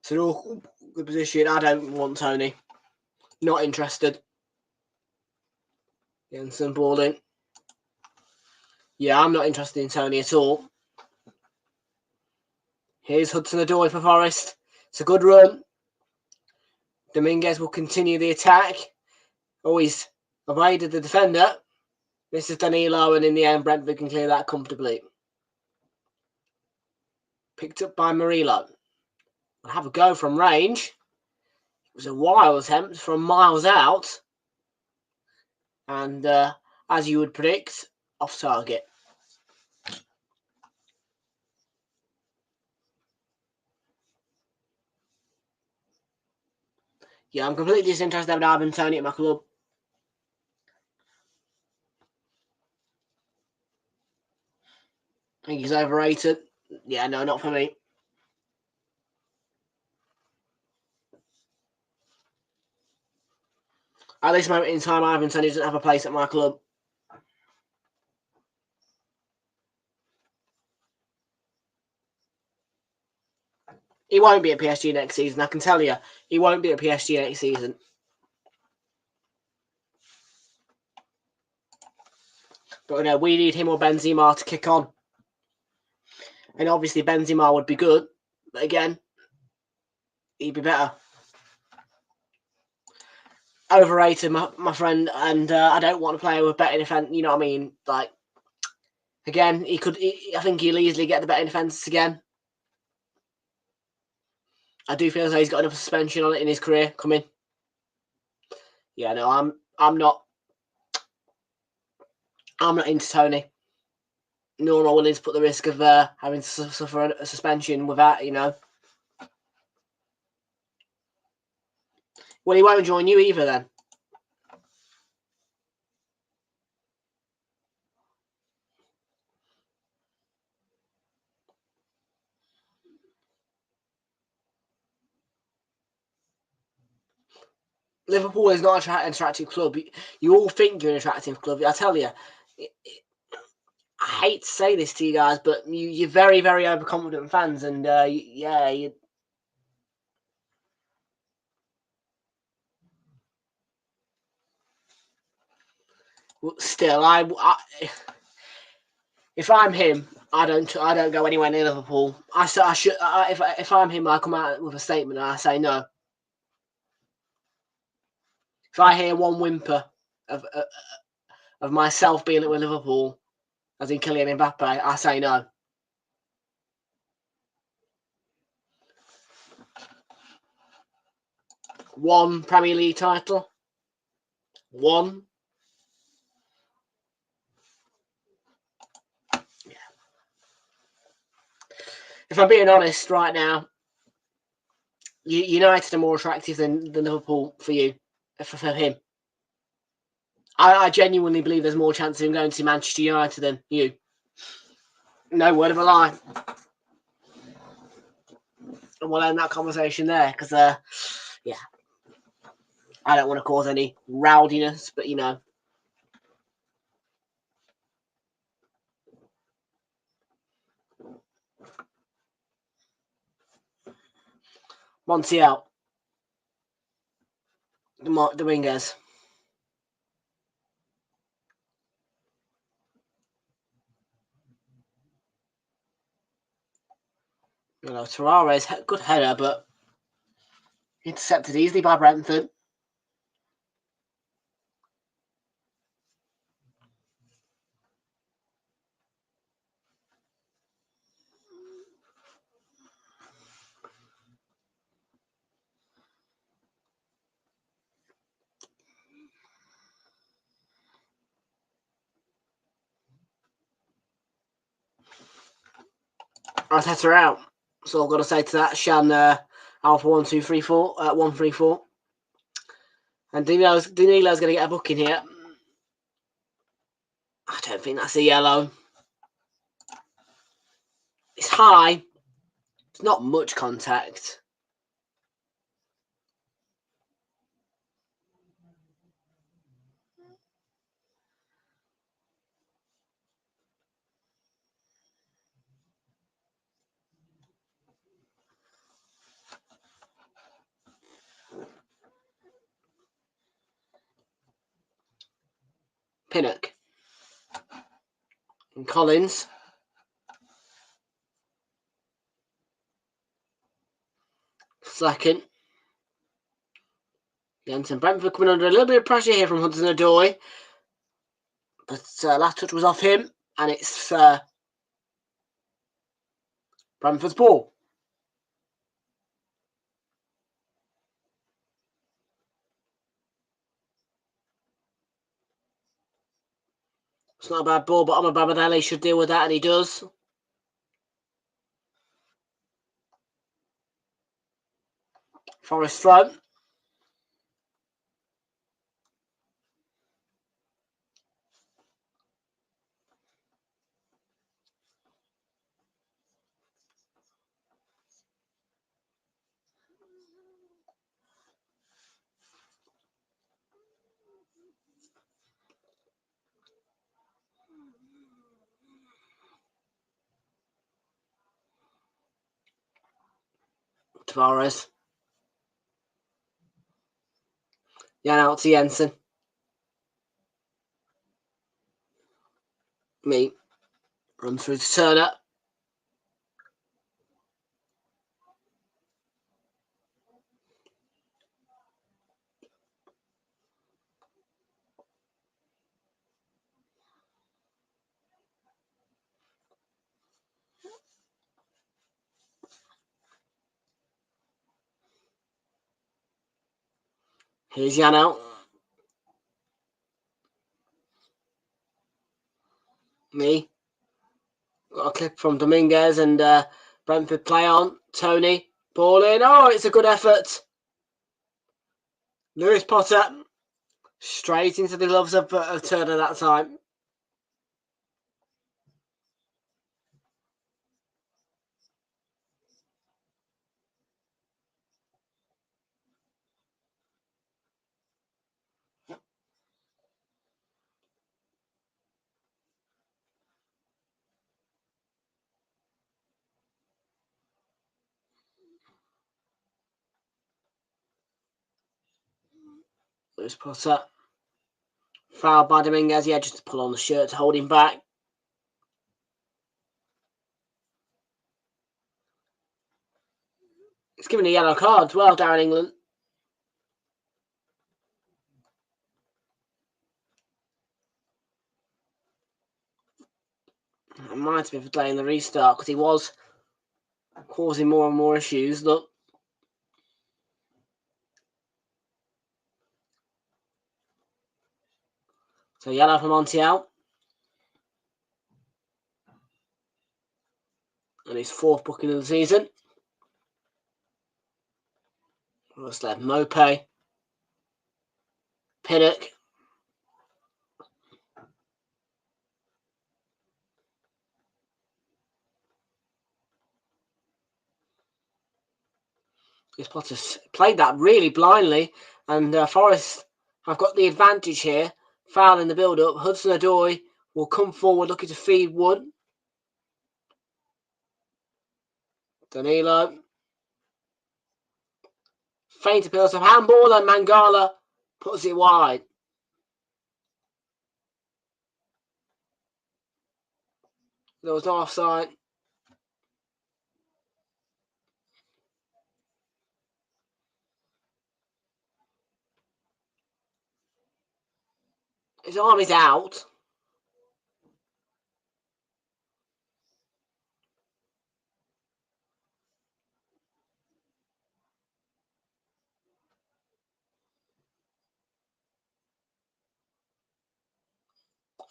It's an awkward good position. I don't want Toney. Not interested. Jensen ball in. Yeah, I'm not interested in Toney at all. Here's Hudson-Odoi for Forest. It's a good run. Dominguez will continue the attack. Oh, he's avoided the defender. This is Danilo, and in the end, Brentford can clear that comfortably. Picked up by Realltom. We'll have a go from range. It was a wild attempt from miles out. And as you would predict, off target. Yeah, I'm completely disinterested in Ivan Toney at my club. I think he's overrated. Yeah, no, not for me. At this moment in time, Ivan Toney doesn't have a place at my club. He won't be at PSG next season, I can tell you. He won't be at PSG next season. But you know, we need him or Benzema to kick on. And obviously Benzema would be good. But again, he'd be better. Overrated, my friend. And I don't want to play with better defence. You know what I mean? Like, again, I think he'll easily get the better defences again. I do feel as though he's got enough suspension on it in his career coming. Yeah, no, I'm not into Toney. Nor am I willing to put the risk of having to suffer a suspension without, you know. Well, he won't join you either then. Liverpool is not an attractive club. You all think you're an attractive club. I tell you, I hate to say this to you guys, but you're very, very overconfident fans, and you. Still, if I'm him, I don't go anywhere near Liverpool. If I'm him, I come out with a statement and I say no. If I hear one whimper of myself being with Liverpool, as in Kylian Mbappe, I say no. One Premier League title. One. Yeah. If I'm being honest right now, United are more attractive than Liverpool for you, for him. I genuinely believe there's more chance of him going to Manchester United than you. No word of a lie. And we'll end that conversation there because, yeah, I don't want to cause any rowdiness, but you know. Montiel. The wingers. You know, Traore's good header, but intercepted easily by Brentford. Arteta out. So I've got to say to that, Shan Alpha 1234 134. And Danilo's going to get a booking here. I don't think that's a yellow. It's high. It's not much contact. Pinnock. And Collins. Second. Jensen. Brentford coming under a little bit of pressure here from Hudson-Odoi. But last touch was off him. And it's Brentford's ball. It's not a bad ball, but Amababadele should deal with that, and he does. Forest throw. Tavares. Jan out to Jensen. Me. Run through to Turner. Here's Jan out. Me. Got a clip from Dominguez and Brentford play on. Tony. Ball in. Oh, it's a good effort. Lewis Potter. Straight into the gloves of Turner that time. Lewis Potter. Fouled by Dominguez. Yeah, just to pull on the shirt to hold him back. It's given a yellow card as well, Darren England. It might have been for delaying the restart because he was causing more and more issues. Look. So yellow for Montiel. And his fourth booking of the season. What's left? Mope. Pinnock. This Potter played that really blindly, and Forest have got the advantage here. Foul in the build-up. Hudson-Odoi will come forward looking to feed Wood. Danilo. Feint appeals of handball, and Mangala puts it wide. There was no offside. His arm is out.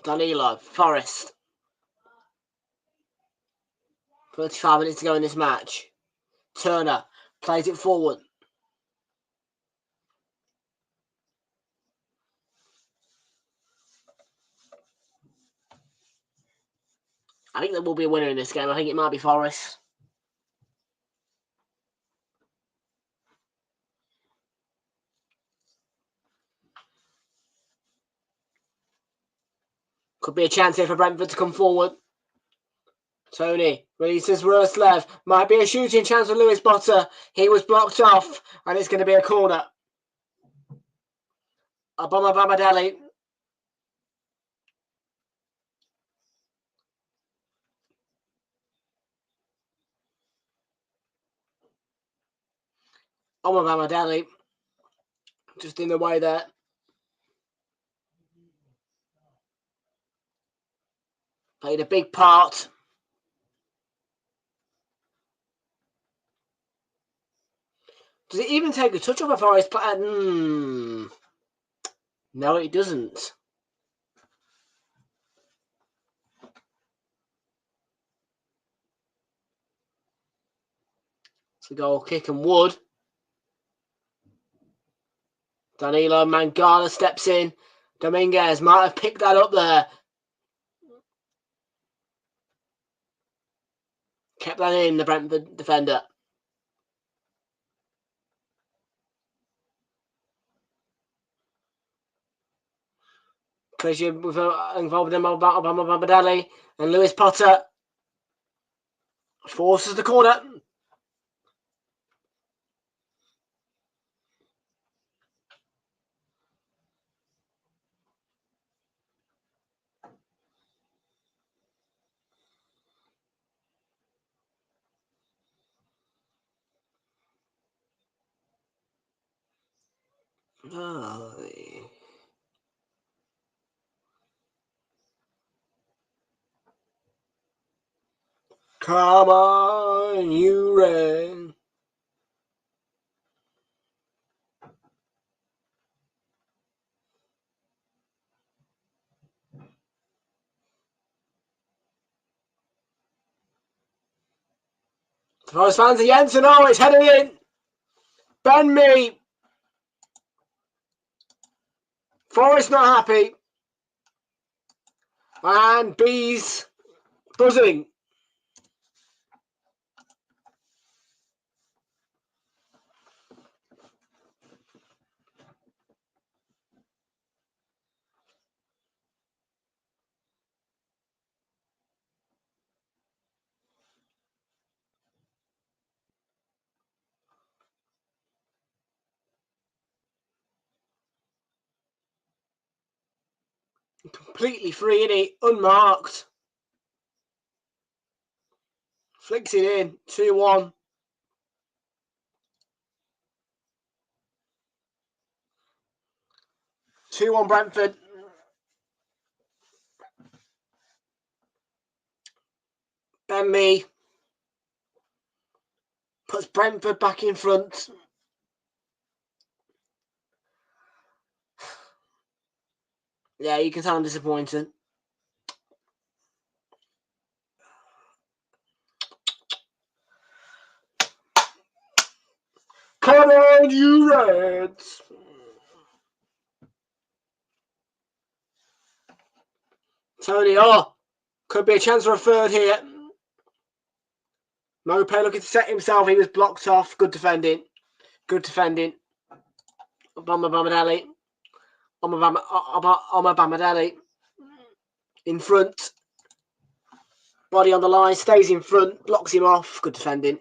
Danilo, Forest. 35 minutes to go in this match. Turner plays it forward. I think there will be a winner in this game. I think it might be Forest. Could be a chance here for Brentford to come forward. Tony releases Roslev. Might be a shooting chance for Lewis Potter. He was blocked off, and it's going to be a corner. Obama Bamadeli. Obama Bamadeli. Just in the way there. Played a big part. Does it even take a touch of a Forest player? No, it doesn't. It's a goal kick and Wood. Danilo Mangala steps in. Dominguez might have picked that up there. Kept that in, the Brentford defender. Collision involved in Obama Bamadeli, and Lewis Potter forces the corner. Oh. Come on, you ran. Forest fans, Jensen, oh, it's heading in. Ben Mee. Forest not happy. And Bees buzzing. Completely free, innit? Unmarked. Flicks it in. 2-1. Brentford. Ben Mee puts Brentford back in front. Yeah, you can tell I'm disappointed. Come on, you Reds! Tony, could be a chance for a third here. Mope looking to set himself. He was blocked off. Good defending. Good defending. Bamadeli. Bamadeli. In front. Body on the line. Stays in front. Blocks him off. Good defending.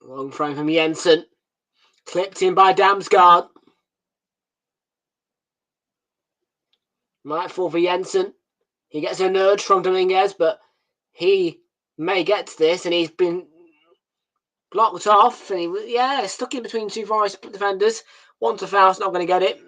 Long frame from Jensen. Clipped in by Damsgaard. Might fall for Jensen. He gets a nudge from Dominguez, but he may get to this, and he's been blocked off. And he, stuck in between two Forest defenders. One to foul, not going to get it.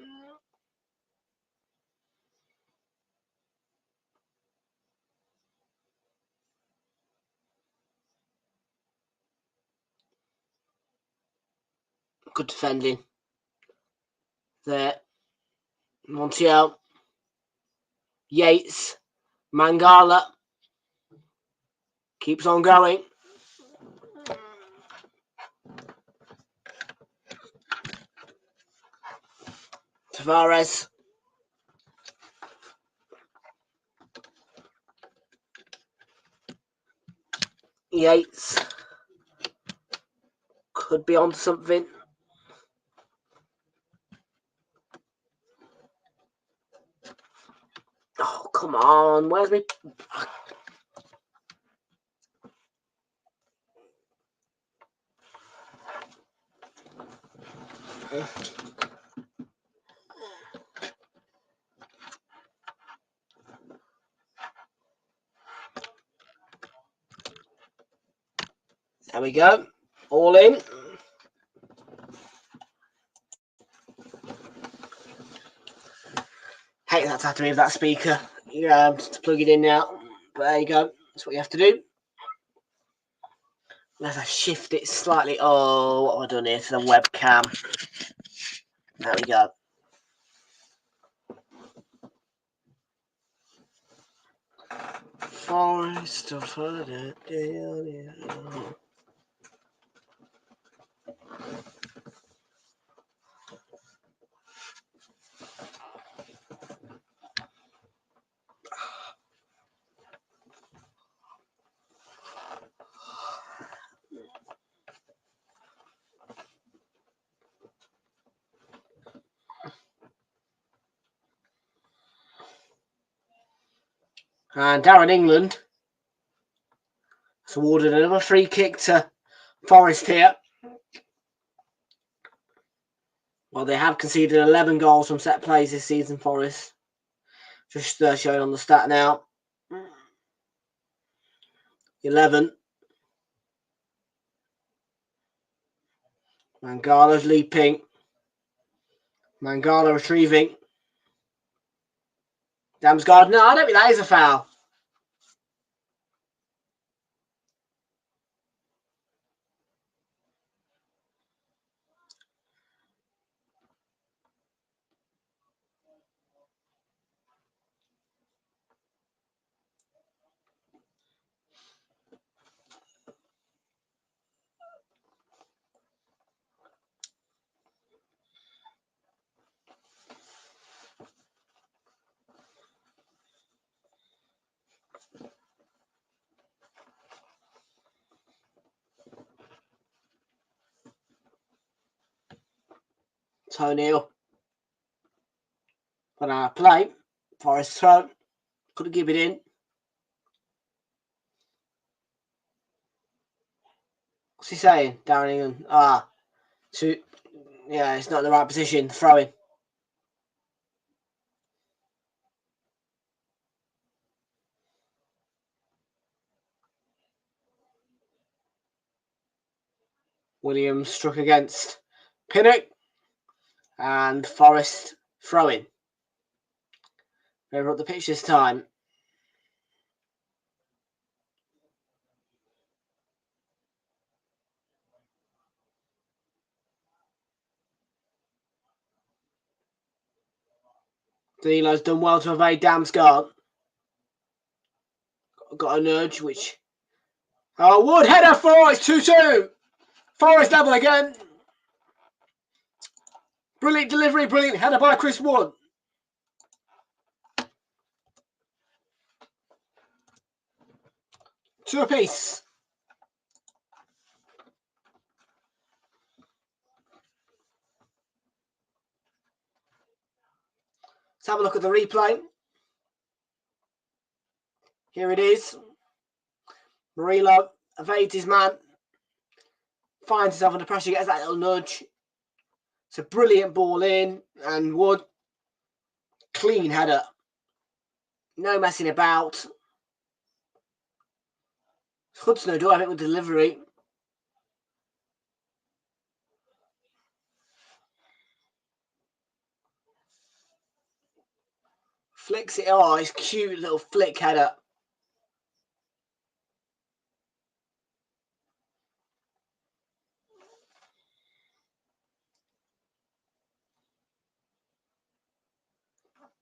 Good defending. There. Montiel. Yates. Mangala. Keeps on going. Tavares. Yates. Could be on something. Oh, come on. Where's me? There we go. All in. Hate that to have to move that speaker. Yeah, just to plug it in now. But there you go. That's what you have to do. Unless I shift it slightly. Oh, what have I done here to the webcam? There we go. Forest of Further. And Darren England has awarded another free kick to Forest here. Well, they have conceded 11 goals from set plays this season, Forest. Just showing on the stat now. 11. Mangala's leaping. Mangala retrieving. Damsgaard. No, I don't think that is a foul. O'Neill. But play. Forest throw. Couldn't give it in. What's he saying, Darren England? It's not in the right position. Throwing. Williams struck against Pinnock. And Forest throwing. Over at the pitch this time. Danilo's done well to evade Damsgaard. Got a nudge, which... Oh, Wood header for it's 2-2. Forest level again. Brilliant delivery, brilliant header by Chris Wood. 2 apiece. Let's have a look at the replay. Here it is. Realltom evades his man. Finds himself under pressure, gets that little nudge. It's a brilliant ball in, and Wood, clean header. No messing about. Hudson-Odoi, I think, with delivery. Flicks it. Oh, it's cute little flick header.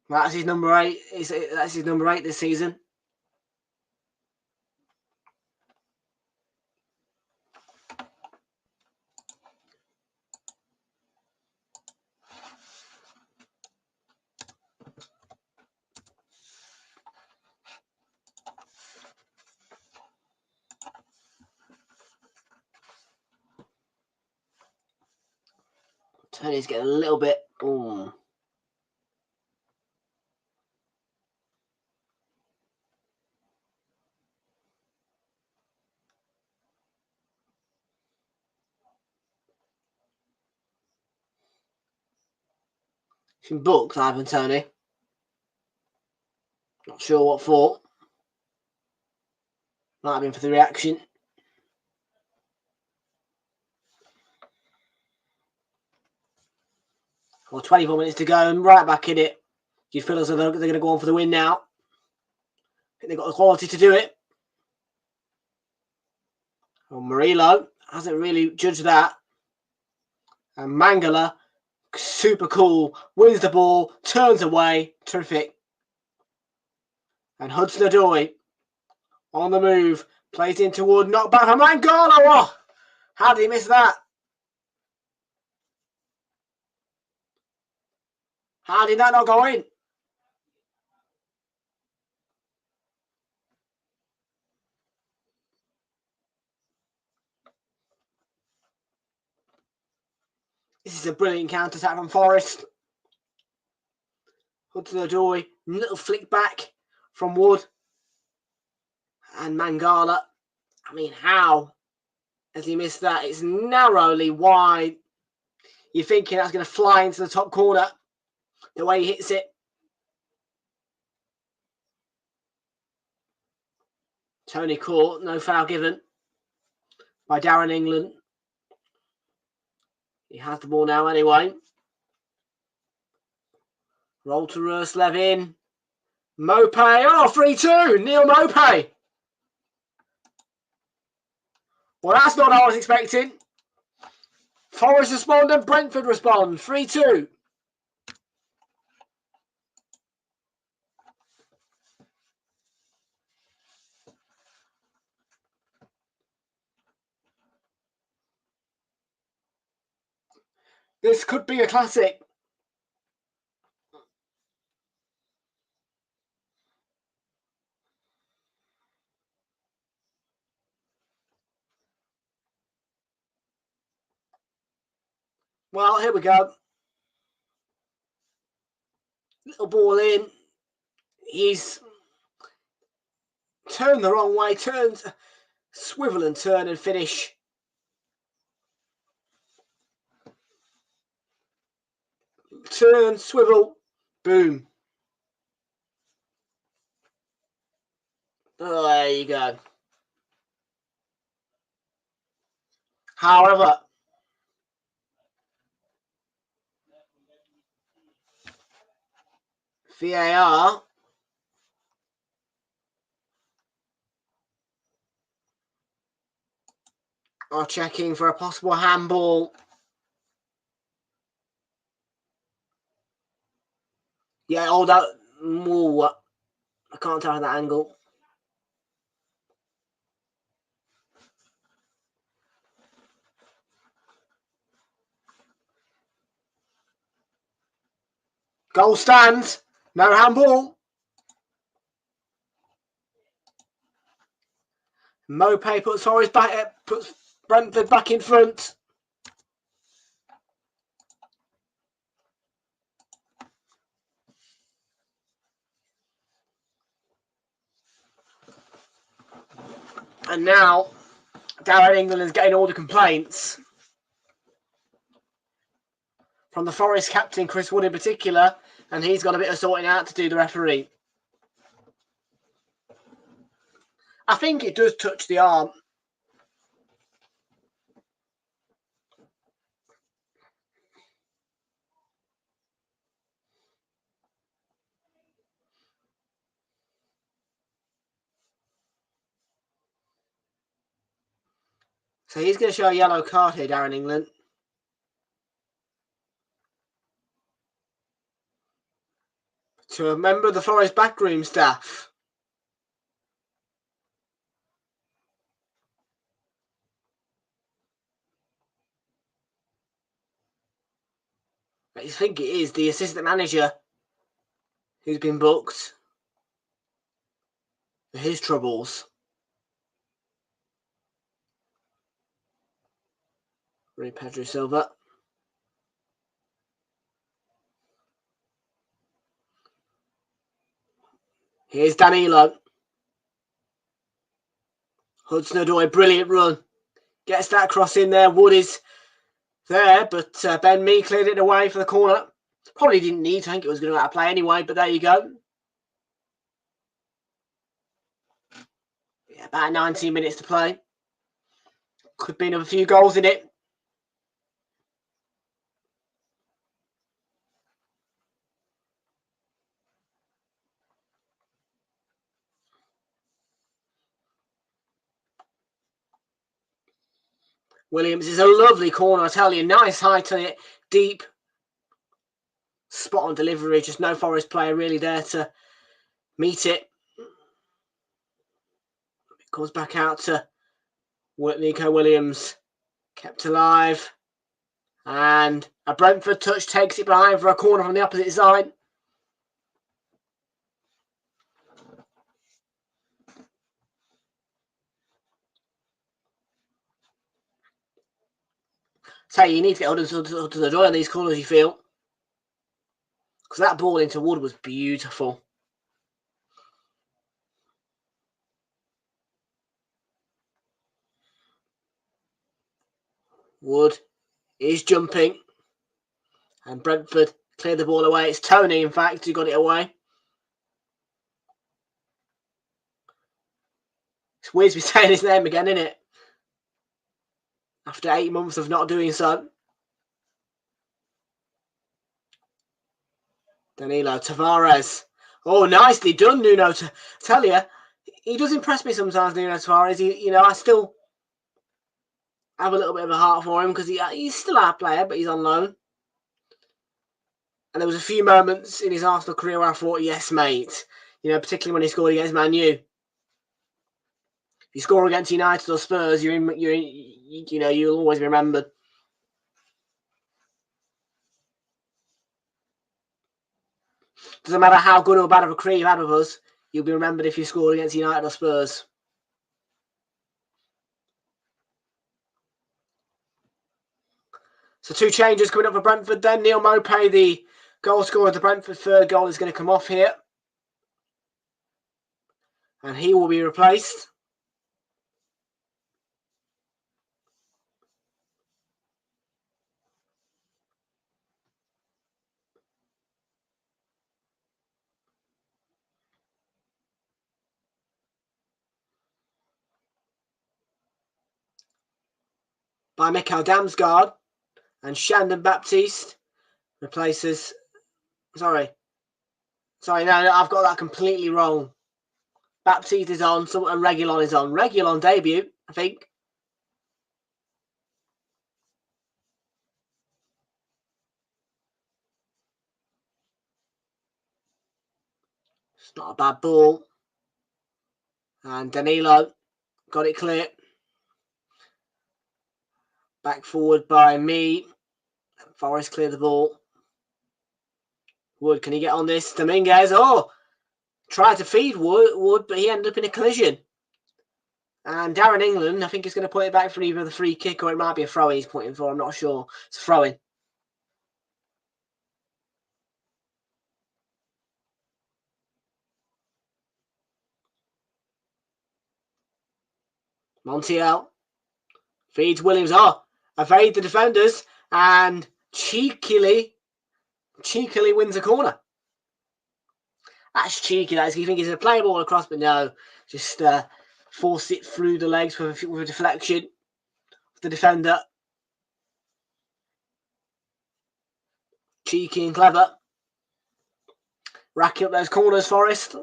That's his number 8. That's his number 8 this season. Tony's getting a little bit. Ooh. Some books, Ivan Tony. Not sure what for. Might have been for the reaction. Well, 24 minutes to go and right back in it. Do you feel as though they're going to go on for the win now? I think they've got the quality to do it. Well, Realltom hasn't really judged that. And Mangala, super cool, wins the ball, turns away, terrific. And Hudson-Odoi on the move, plays in toward knock back from Mangala. Oh, how did he miss that? How did that not go in? This is a brilliant counter attack from Forest. Hudson-Odoi, little flick back from Wood. And Mangala, I mean, how has he missed that? It's narrowly wide. You're thinking that's going to fly into the top corner, the way he hits it. Tony caught, no foul given by Darren England. He has the ball now anyway. Roll to Roerslev in. Mope, oh, 3-2, Neil Mope. Well, that's not what I was expecting. Forest respond and Brentford respond, 3-2. This could be a classic. Well, here we go. Little ball in. He's turned the wrong way. Turns, swivel and turn and finish. Turn, swivel, boom. Oh, there you go. However, VAR are checking for a possible handball. Yeah, oh, that. Ooh, I can't tell that angle. Goal stands. No handball. Mopé puts Forest back, puts Brentford back in front. And now, Darren England is getting all the complaints from the Forest captain, Chris Wood in particular, and he's got a bit of sorting out to do the referee. I think it does touch the arm. So he's going to show a yellow card here, Darren England. To a member of the Forest backroom staff. I think it is the assistant manager who's been booked for his troubles. Pedro Silva. Here's Danilo. Hudson-Odoi, brilliant run. Gets that cross in there. Wood is there, but Ben Mee cleared it away for the corner. Probably didn't need to. I think it was going to out of play anyway, but there you go. Yeah, about 19 minutes to play. Could be another few goals in it. Williams is a lovely corner, I tell you. Nice height on it. Deep. Spot on delivery. Just no Forest player really there to meet it. It comes back out to Nico Williams. Kept alive. And a Brentford touch takes it behind for a corner from the opposite side. So you need to get to the door on these corners, you feel. Because that ball into Wood was beautiful. Wood is jumping. And Brentford cleared the ball away. It's Tony, in fact, who got it away. It's weird to be saying his name again, isn't it? After 8 months of not doing so. Danilo, Tavares. Oh, nicely done, Nuno. Tell you, he does impress me sometimes, Nuno Tavares. I still have a little bit of a heart for him because he's still our player, but he's on loan. And there was a few moments in his Arsenal career where I thought, yes, mate. Particularly when he scored against Man U. If you score against United or Spurs, you'll always be remembered. Doesn't matter how good or bad of a career you had with us, you'll be remembered if you scored against United or Spurs. So 2 changes coming up for Brentford then. Neal Maupay, the goal scorer of the Brentford third goal, is going to come off here. And he will be replaced. By Mikhail Damsgaard. And Shandon Baptiste replaces... Sorry, no, I've got that completely wrong. Baptiste is on, and Realltom is on. Realltom debut, I think. It's not a bad ball. And Danilo got it clear. Back forward by Mee. Forest clear the ball. Wood, can he get on this? Dominguez, tried to feed Wood, but he ended up in a collision. And Darren England, I think he's going to put it back for either the free kick or it might be a throw he's putting for. I'm not sure. It's throwing. Montiel feeds Williams. Oh, evade the defenders and cheekily wins a corner. That's cheeky. That's, you think he's going to play a ball across, but no, just force it through the legs with a deflection. The defender, cheeky and clever, racking up those corners. Forest.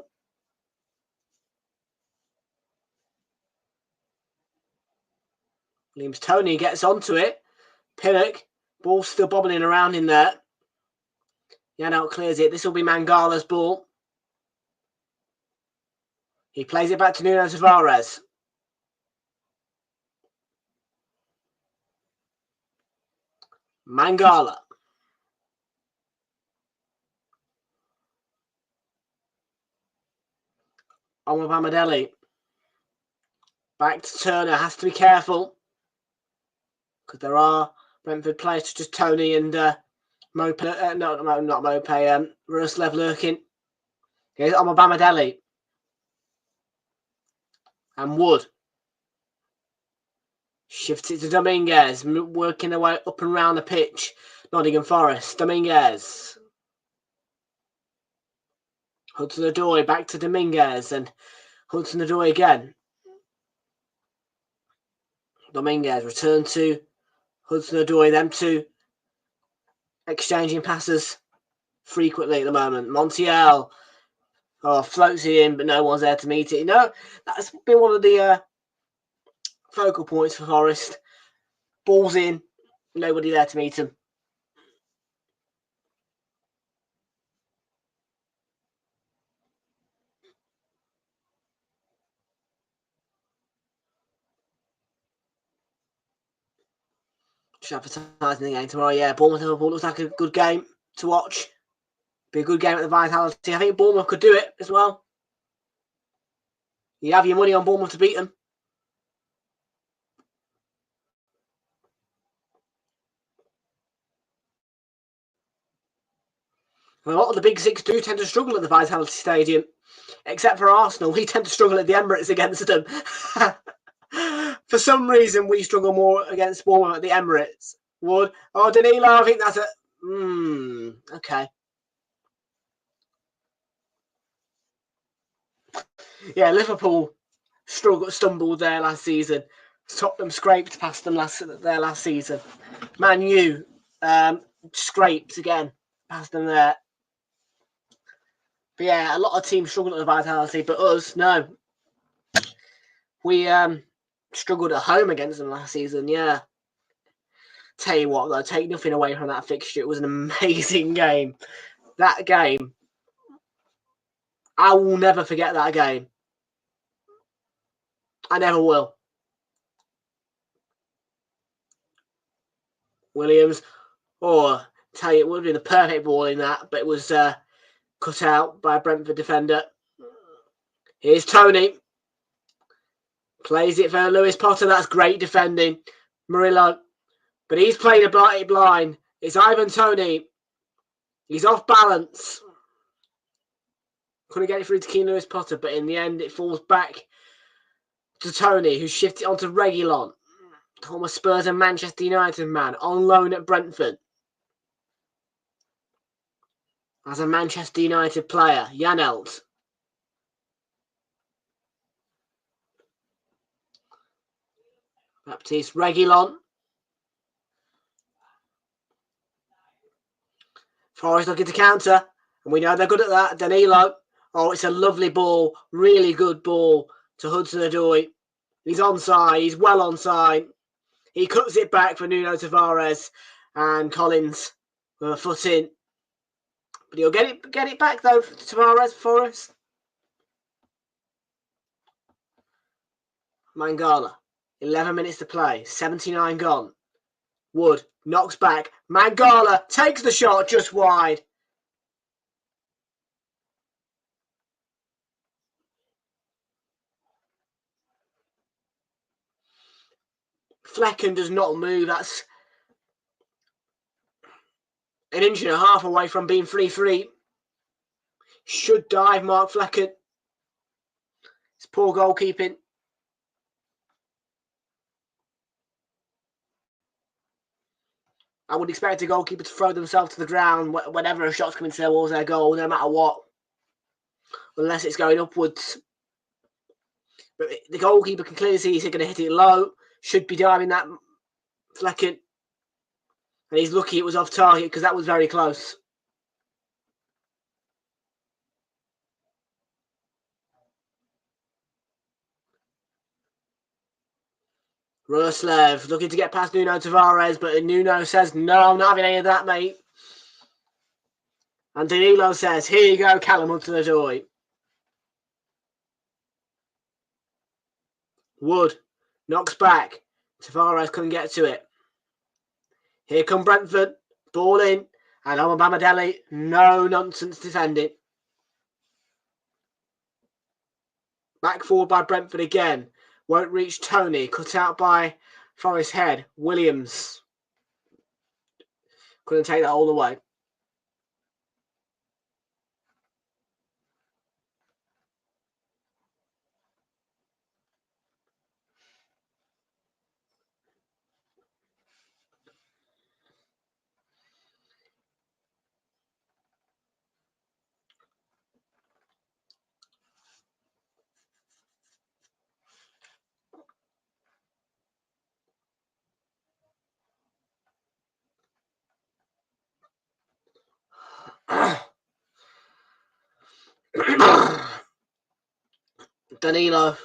Williams Tony gets onto it. Pinnock, ball still bobbling around in there. Janelt clears it. This will be Mangala's ball. He plays it back to Nuno Tavares. Mangala. On with Amadelli. Back to Turner. Has to be careful. Because there are Brentford players such as Tony and Mope. Not Mope. Ruslev lurking. Here's on with Amadelli. And Wood. Shifts it to Dominguez. Working their way up and round the pitch. Nottingham Forest. Dominguez. Hudson-Odoi back to Dominguez. And Hudson-Odoi again. Dominguez return to Hudson-Odoi. Them two exchanging passes frequently at the moment. Montiel floats it in, but no one's there to meet it. You know, that's been one of the focal points for Forest. Balls in, nobody there to meet him. Just advertising the game tomorrow. Yeah, Bournemouth-Liverpool looks like a good game to watch. Be a good game at the Vitality. I think Bournemouth could do it as well. You have your money on Bournemouth to beat them. A lot of the big six do tend to struggle at the Vitality Stadium, except for Arsenal. We tend to struggle at the Emirates against them. For some reason, we struggle more against Bournemouth at the Emirates. Wood. Oh, Danilo, I think that's a... okay. Yeah, Liverpool stumbled there last season. Tottenham scraped past them last season. Man U scraped again past them there. But yeah, a lot of teams struggled at the Vitality, but us, no. We struggled at home against them last season, yeah. Tell you what, though, take nothing away from that fixture. It was an amazing game. That game, I will never forget that game. I never will. Williams, tell you, it would have been the perfect ball in that, but it was cut out by a Brentford defender. Here's Tony. Plays it for Lewis Potter. That's great defending. Murillo. But he's played a blind. It's Ivan Tony. He's off balance. Couldn't get it through to Keane Lewis Potter, but in the end it falls back to Tony, who shifts it onto Realltom. Former Spurs and Manchester United man on loan at Brentford. As a Manchester United player, Janelt. Baptiste Reguilon. Forest looking to counter, and we know they're good at that. Danilo. Oh, it's a lovely ball, really good ball to Hudson-Odoi. He's onside, he's well onside. He cuts it back for Nuno Tavares, and Collins with a foot in. But he'll get it back though to Tavares for us. Mangala. 11 minutes to play. 79 gone. Wood knocks back. Mangala takes the shot just wide. Flecken does not move. That's an inch and a half away from being 3-3. Should dive, Mark Flecken. It's poor goalkeeping. I would expect a goalkeeper to throw themselves to the ground whenever a shot's coming towards their goal, no matter what. Unless it's going upwards. But the goalkeeper can clearly see he's going to hit it low. Should be diving that Flecken. And he's lucky it was off target because that was very close. Ruslev looking to get past Nuno Tavares, but Nuno says, no, I'm not having any of that, mate. And Danilo says, here you go, Callum Hudson-Odoi. Wood knocks back. Tavares couldn't get to it. Here come Brentford. Ball in. And Omar no nonsense defending. Back forward by Brentford again. Won't reach Tony. Cut out by Forest Head. Williams. Couldn't take that all the way. Danilo.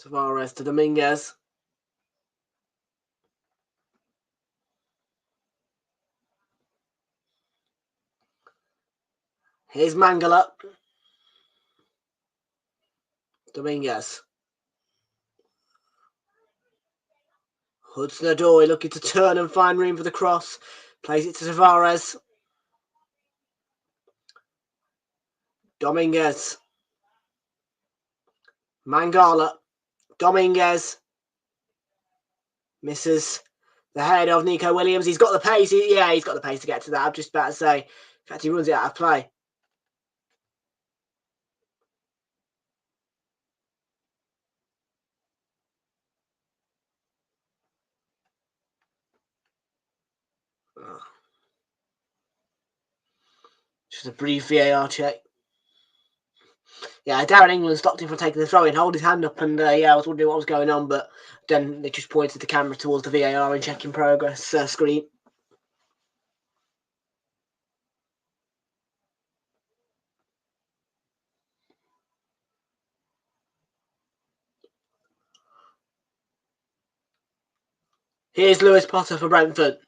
Tavares to Dominguez. Here's Mangala. Dominguez. Hudson-Odoi looking to turn and find room for the cross. Plays it to Tavares. Dominguez. Mangala. Dominguez. Misses the head of Nico Williams. He's got the pace. Yeah, he's got the pace to get to that. I'm just about to say. In fact, he runs it out of play. Just a brief VAR check. Yeah, Darren England stopped him from taking the throw in, hold his hand up, and yeah, I was wondering what was going on, but then they just pointed the camera towards the VAR and checking progress screen. Here's Lewis Potter for Brentford.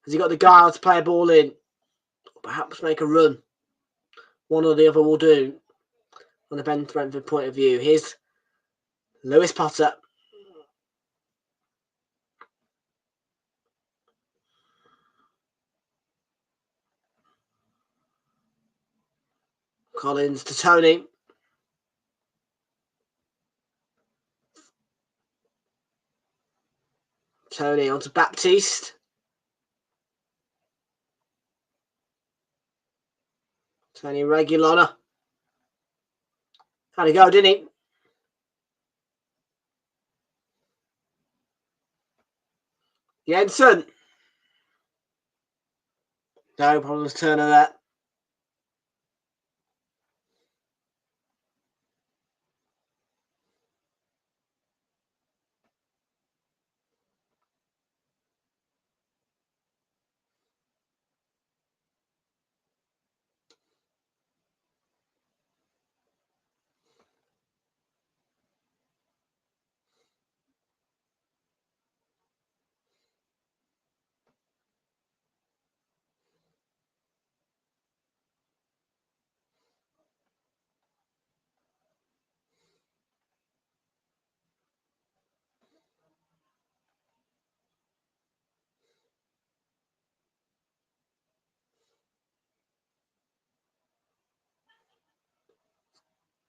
Has he got the guile to play a ball in? Or perhaps make a run? One or the other will do. On the Brentford point of view. Here's Lewis Potter. Collins to Tony. Tony on to Baptiste. Tony Regulona. Had to go, didn't he? Jensen. No problems, Turner there.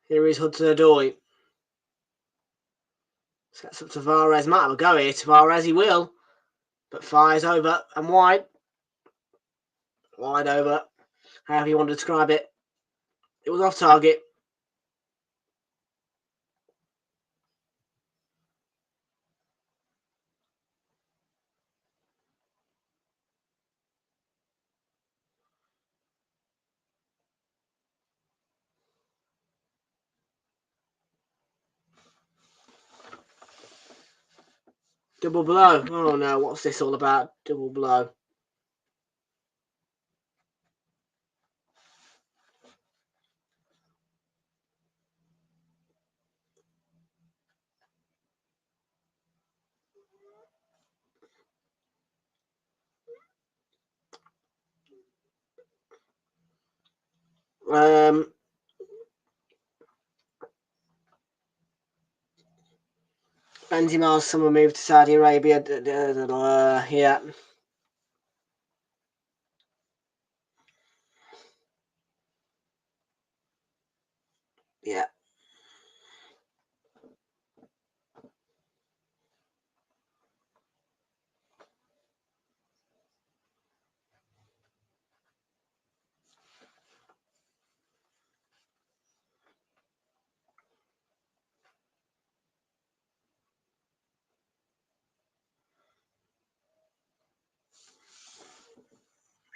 Here is Hudson-Odoi. Sets up Tavares. Might have a go here. Tavares, he will. But fires over and wide. Wide over. However you want to describe it. It was off target. Double blow. Oh no, what's this all about? Double blow. Benzema's summer move to Saudi Arabia. Yeah. Yeah.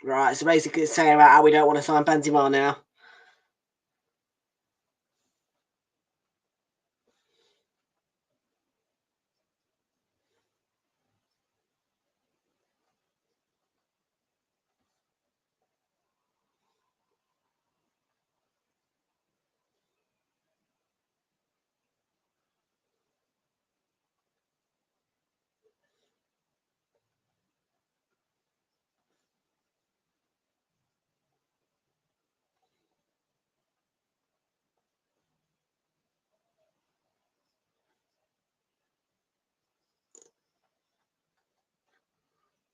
Right, so basically it's saying about how we don't want to sign Benzema now.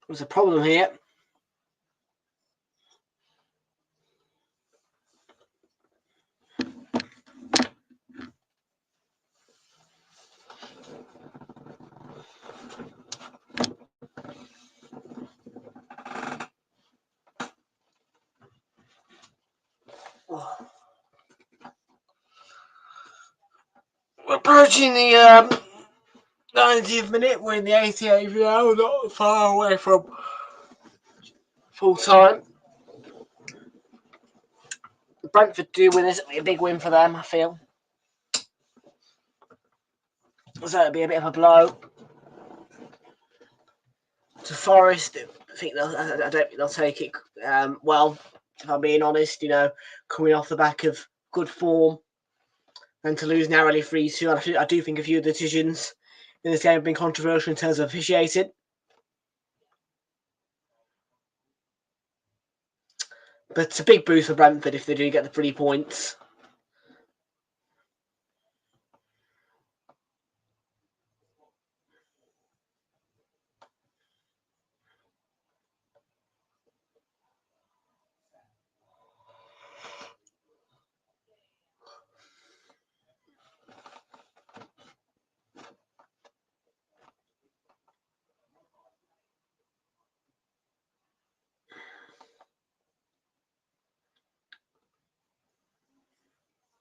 There's a problem here. We're approaching the 90th minute. We're in the 88th now, not far away from full time. Brentford do win this. It'll be a big win for them, I feel. So it'll be a bit of a blow to Forest. I don't think they'll take it well, if I'm being honest, coming off the back of good form and to lose narrowly 3-2. I do think a few of the decisions in this game have been controversial in terms of officiating. But it's a big boost for Brentford if they do get the 3 points.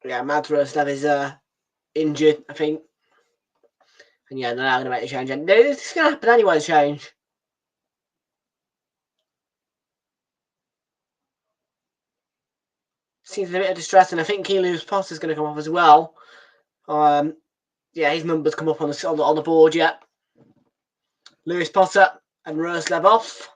Yeah, Madroslav is injured, I think. And yeah, they're not going to make the change. And it's going to happen anyway, the change. Seems a bit of distress, and I think Keelu's Potter is going to come off as well. Yeah, his numbers come up on the board yet. Lewis Potter and Roerslev off.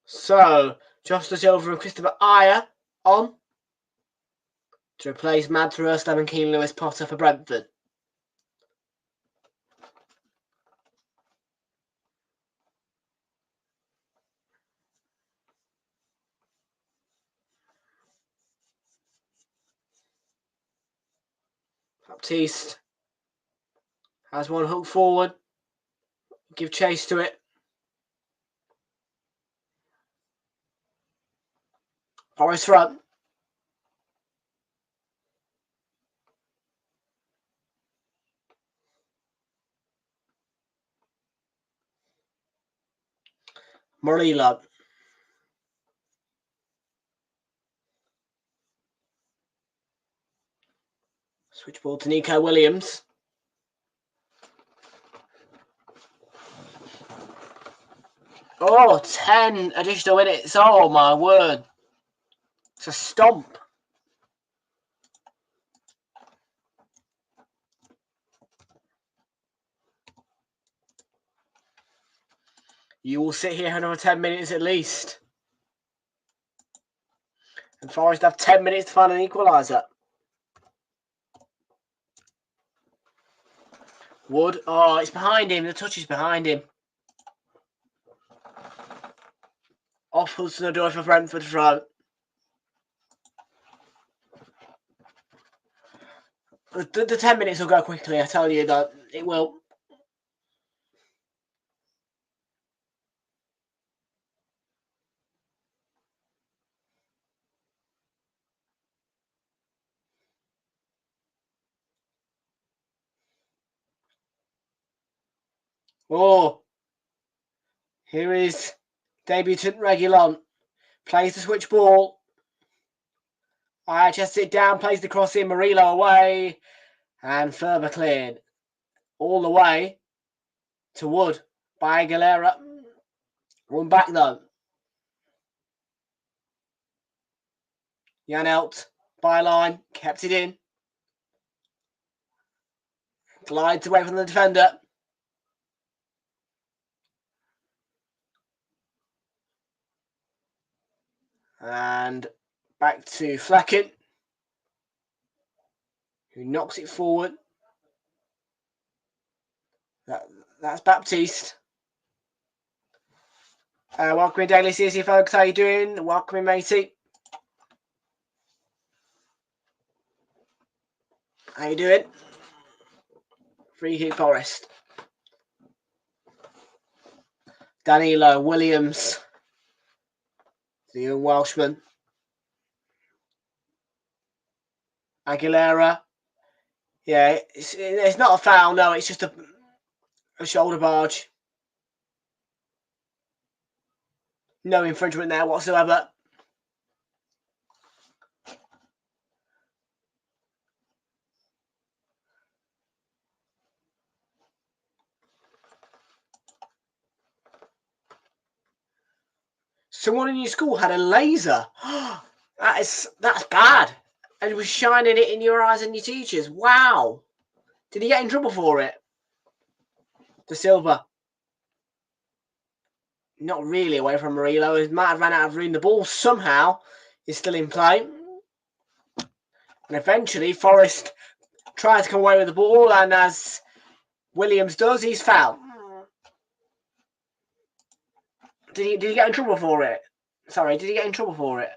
So, Josh Da Silva and Christopher Ayer on to replace Mads Roerslev and Keane Lewis Potter for Brentford. Baptiste has one hook forward. Give chase to it. Forest front. Realltom. Switch ball to Nico Williams. Oh, 10 additional minutes. Oh, my word. It's a stomp. You will sit here for another 10 minutes at least. And Forest have 10 minutes to find an equaliser. Wood. Oh, it's behind him. The touch is behind him. Off Hudson-Odoi for Brentford front. The 10 minutes will go quickly, I tell you that it will. Oh, here is debutant Realltom. Plays the switch ball. IHS it down, plays the cross in, Murillo away, and further cleared. All the way to Wood by Aguilera. Run back though. Janelt, byline, kept it in. Glides away from the defender. And back to Flecken, who knocks it forward. That's Baptiste. Welcome in, Daily CSC folks. How you doing? Welcome in, matey. How you doing? Free kick Forest. Danilo Williams, the young Welshman. Aguilera. Yeah, it's not a foul, no, it's just a shoulder barge. No infringement there whatsoever. Someone in your school had a laser. That's bad. And was shining it in your eyes and your teachers. Wow. Did he get in trouble for it? De Silva. Not really away from Murillo. He might have ran out of room. The ball somehow is still in play. And eventually Forest tries to come away with the ball, and as Williams does, he's fouled. Did he get in trouble for it? Sorry, did he get in trouble for it?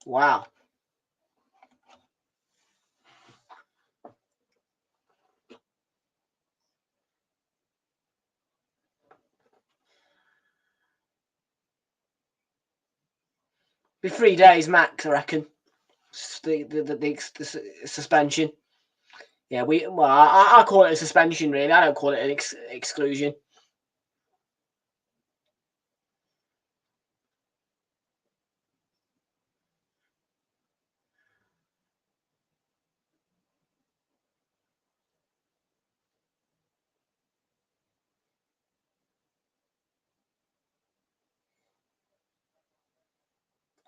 Wow. Be 3 days max, I reckon. The suspension. Yeah, I call it a suspension, really. I don't call it an exclusion.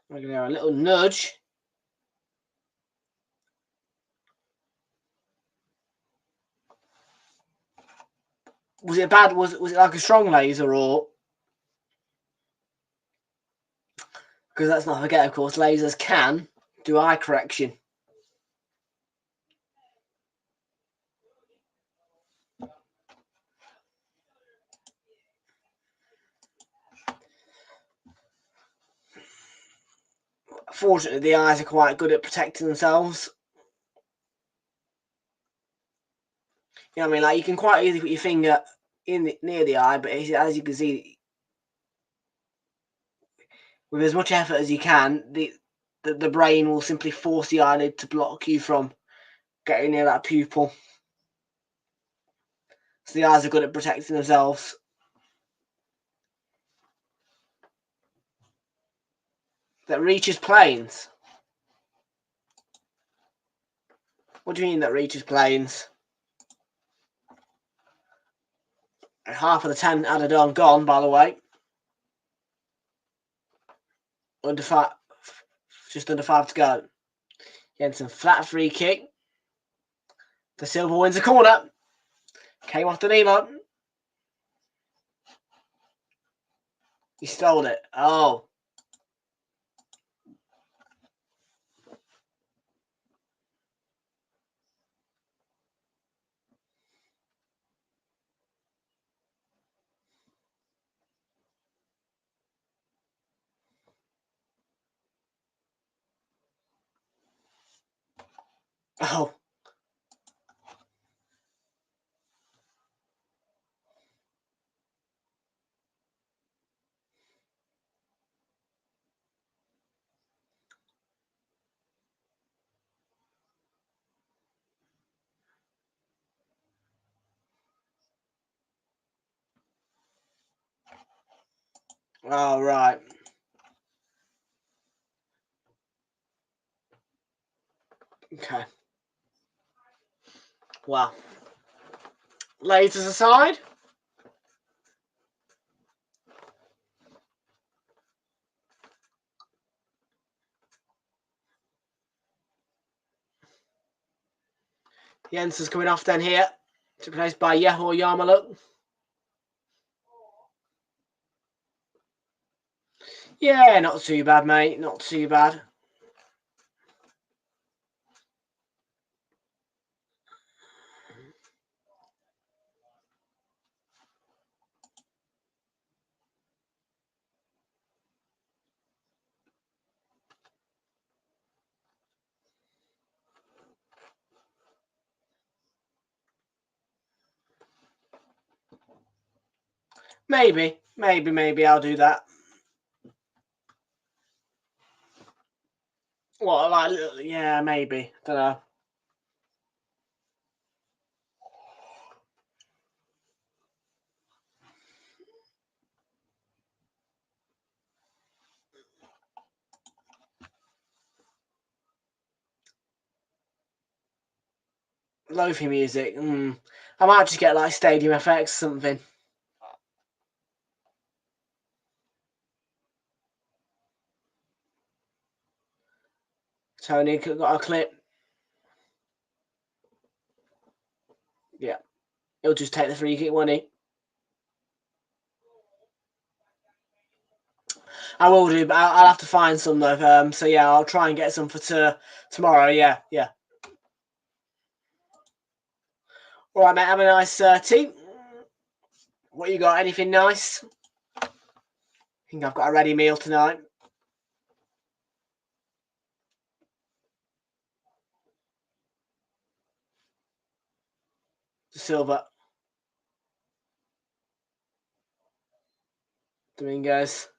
We're going to have a little nudge. Was it bad? Was it like a strong laser, or? Because let's not forget, of course, lasers can do eye correction. Fortunately, the eyes are quite good at protecting themselves. You know what I mean? Like, you can quite easily put your finger near the eye, but as you can see, with as much effort as you can, the brain will simply force the eyelid to block you from getting near that pupil. So the eyes are good at protecting themselves. That reaches planes. What do you mean that reaches planes? Half of the 10 added on gone, by the way. Just under 5 to go. Getting some flat free kick. The Silver wins a corner. Came off Danilo. He stole it. Oh. Oh. Oh, right. Okay. Well. Lasers aside. Jensen's coming off then here. Replaced by Yeho Yarmaluk. Yeah, not too bad, mate. Not too bad. Maybe I'll do that. What, like, yeah, maybe. Don't know. Lo-fi music. I might just get like Stadium FX or something. Tony got a clip. Yeah. He'll just take the free kick, won't he? I will do, but I'll have to find some though. So yeah, I'll try and get some for tomorrow. Yeah. All right, mate. Have a nice tea. What you got? Anything nice? I think I've got a ready meal tonight. Silver. Domingos.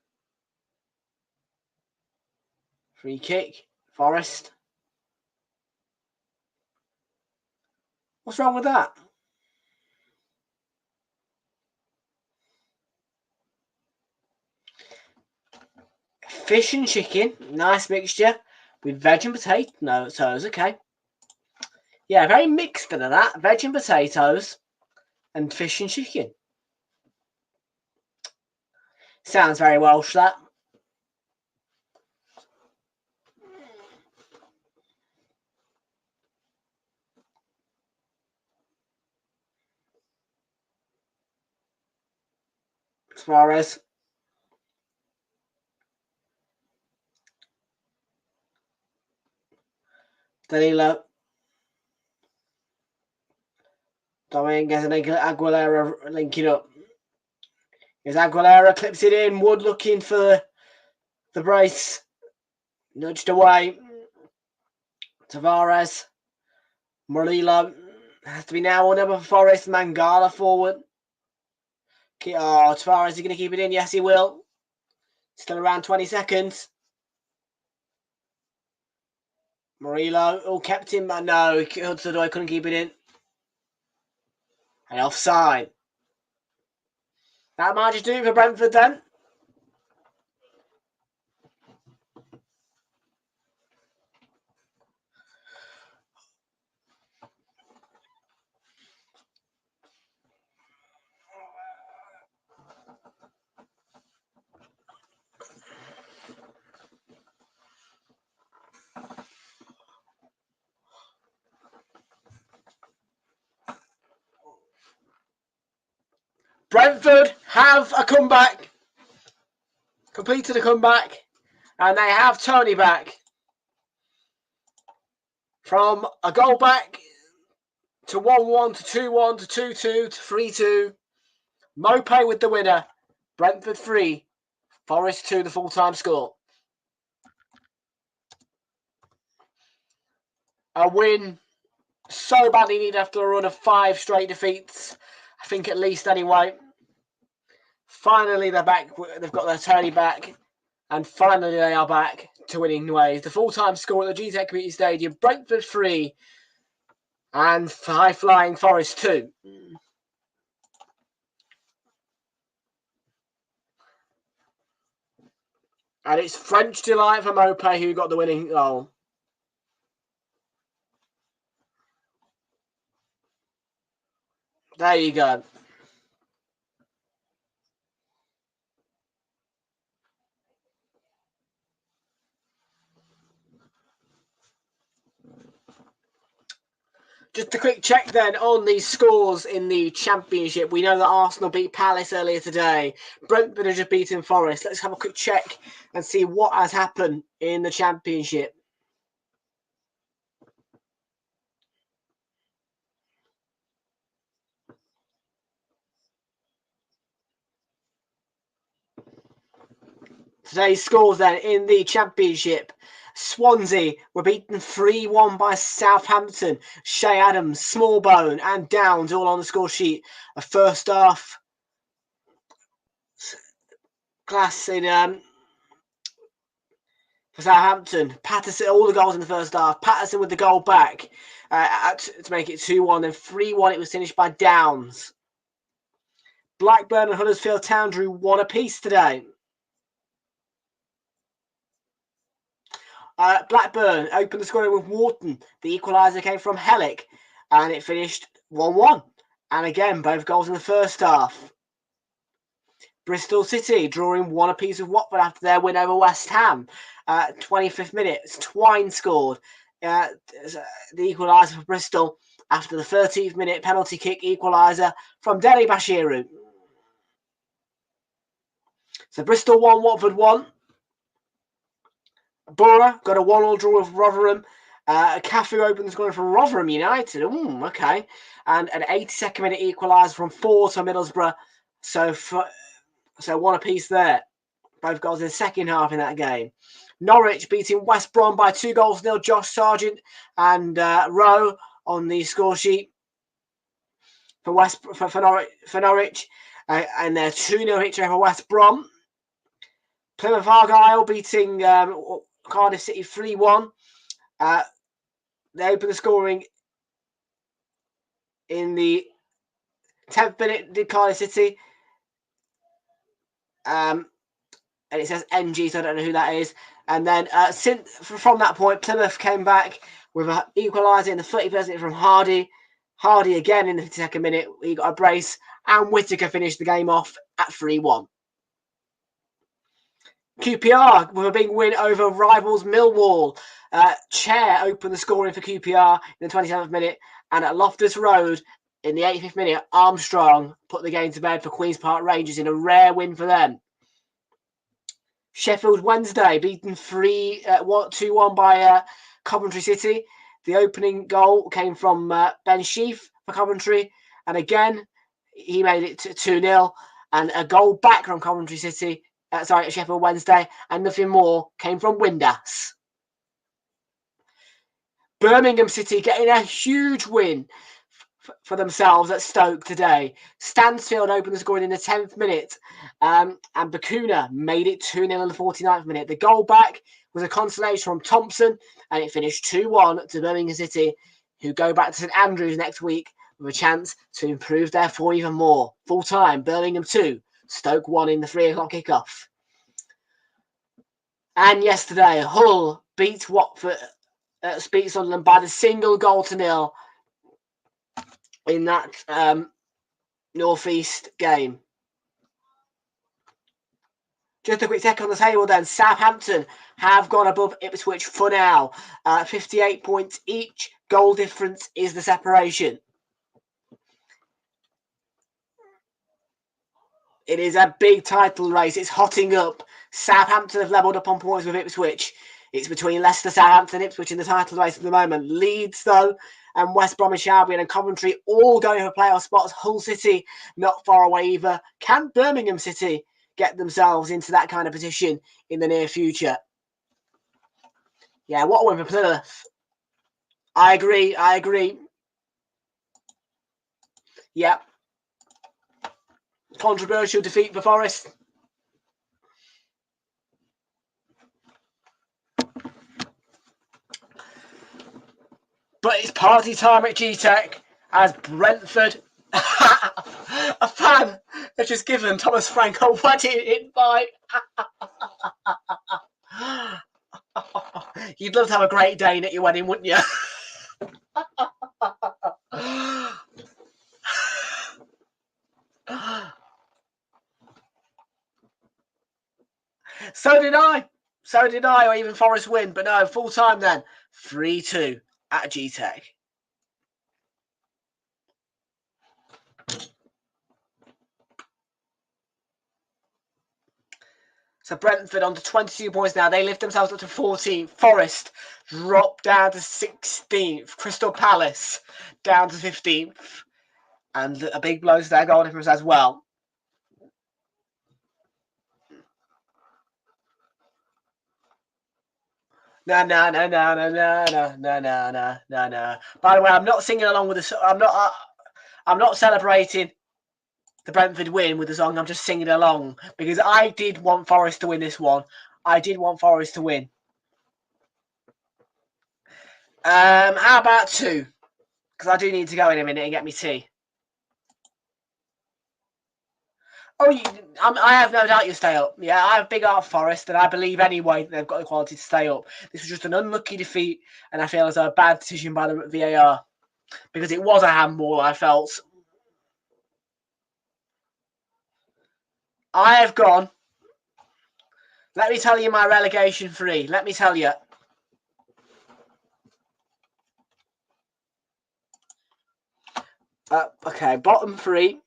Free kick. Forest. What's wrong with that? Fish and chicken. Nice mixture. With veg and potatoes. Okay. Yeah, very mixed of that. Veg and potatoes. And fish and chicken. Sounds very Welsh, that. Suarez. Danilo. Dominguez and Aguilera linking up. As Aguilera clips it in. Wood looking for the brace. Nudged away. Tavares. Murillo. Has to be now or never for Forest. Mangala forward. Oh, Tavares is he going to keep it in? Yes, he will. Still around 20 seconds. Murillo. Oh, kept him. No, Hudson-Odoi couldn't keep it in. And offside. That might just do it for Brentford then. Brentford have a comeback. Completed a comeback. And they have Tony back. From a goal back to 1-1 to 2-1 to 2-2 to 3-2. Mopay with the winner. Brentford 3. Forest 2, the full-time score. A win so badly needed after a run of 5 straight defeats. I think at least anyway. Finally, they're back. They've got their Tony back. And finally, they are back to winning ways. The full-time score at the GTEC Community Stadium. Brentford 3 and high-flying Forest 2. And it's French delight for Mopay who got the winning goal. There you go. Just a quick check then on the scores in the Championship. We know that Arsenal beat Palace earlier today. Brentford have just beaten Forest. Let's have a quick check and see what has happened in the Championship. Today's scores then in the Championship. Swansea were beaten 3-1 by Southampton. Shea Adams, Smallbone and Downs all on the score sheet. A first half class in for Southampton. Patterson, all the goals in the first half. Patterson with the goal back to make it 2-1. Then 3-1 it was finished by Downs. Blackburn and Huddersfield Town drew 1 apiece today. Blackburn opened the scoring with Wharton. The equaliser came from Hellick, and it finished 1-1. And again, both goals in the first half. Bristol City drawing 1 apiece with Watford after their win over West Ham. 25th minute, Twine scored the equaliser for Bristol after the 13th minute penalty kick equaliser from Deli Bashiru. So Bristol 1, Watford 1. Borough got a 1-1 draw with Rotherham. Cafu opened the scoring for Rotherham United. Ooh, okay. And an 82nd minute equaliser from Ford to Middlesbrough. So 1 apiece there. Both goals in the second half in that game. Norwich beating West Brom by 2-0. Josh Sargent and Rowe on the score sheet for Norwich. And their 2-0 victory over West Brom. Plymouth Argyle beating Cardiff City 3-1. They opened the scoring in the 10th minute, did Cardiff City. And it says NG, so I don't know who that is. And then from that point, Plymouth came back with an equaliser in the 31st minute from Hardy. Hardy again in the 52nd minute. He got a brace. And Whittaker finished the game off at 3-1. QPR with a big win over rivals Millwall. Chair opened the scoring for QPR in the 27th minute. And at Loftus Road in the 85th minute, Armstrong put the game to bed for Queen's Park Rangers in a rare win for them. Sheffield Wednesday beaten 2-1 by Coventry City. The opening goal came from Ben Sheaf for Coventry. And again, he made it 2-0. And a goal back from Coventry City. Sheffield Wednesday. And nothing more came from Windass. Birmingham City getting a huge win for themselves at Stoke today. Stansfield opened the scoring in the 10th minute, and Bakuna made it 2-0 in the 49th minute. The goal back was a consolation from Thompson, and it finished 2-1 to Birmingham City, who go back to St Andrews next week with a chance to improve their form even more. Full time, Birmingham 2, Stoke 1 in the 3 o'clock kickoff. And yesterday, Hull beat Watford, beat Sunderland by the single goal to nil in that North East game. Just a quick check on the table then. Southampton have gone above Ipswich for now. 58 points each. Goal difference is the separation. It is a big title race. It's hotting up. Southampton have levelled up on points with Ipswich. It's between Leicester, Southampton and Ipswich in the title race at the moment. Leeds, though, and West Bromwich Albion and Coventry all going for playoff spots. Hull City not far away either. Can Birmingham City get themselves into that kind of position in the near future? Yeah, what a win for Plymouth. I agree. Yeah. Controversial defeat for Forest. But it's party time at G-Tech as Brentford, a fan, has just given Thomas Frank a wedding invite. You'd love to have a great Dane at your wedding, wouldn't you? So did I, or even Forest win. But no, full time then. 3-2 at G-Tech. So Brentford on to 22 points now. They lift themselves up to 14th. Forest drop down to 16th. Crystal Palace down to 15th. And a big blow to their goal difference as well. No. By the way, I'm not singing along with this. I'm not celebrating the Brentford win with the song. I'm just singing along because I did want Forest to win this one. I did want Forest to win. How about 2? Because I do need to go in a minute and get me tea. Oh, I have no doubt you stay up. Yeah, I have big heart for Forest, and I believe anyway they've got the quality to stay up. This was just an unlucky defeat, and I feel as though a bad decision by the VAR because it was a handball. I felt. I have gone. Let me tell you my relegation 3. Let me tell you. Okay, bottom 3.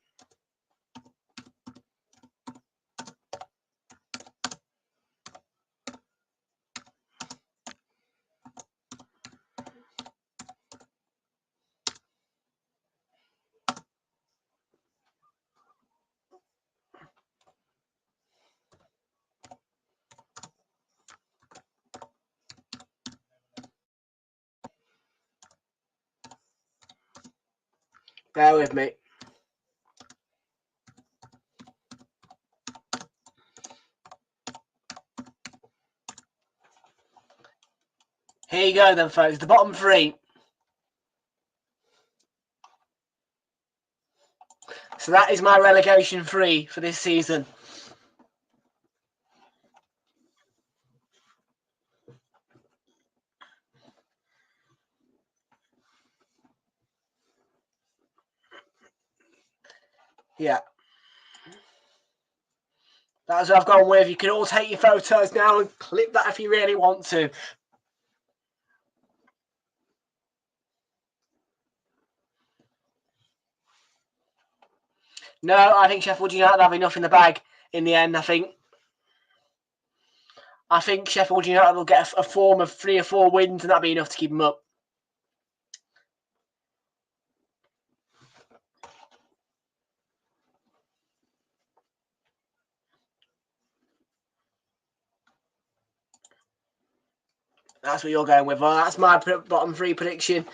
Bear with me. Here you go then, folks. The bottom 3. So that is my relegation 3 for this season. Yeah. That's what I've gone with. You can all take your photos now and clip that if you really want to. No, I think Sheffield United have enough in the bag in the end, I think Sheffield United will get a form of 3 or 4 wins, and that'll be enough to keep them up. That's what you're going with. Well, that's my bottom three prediction.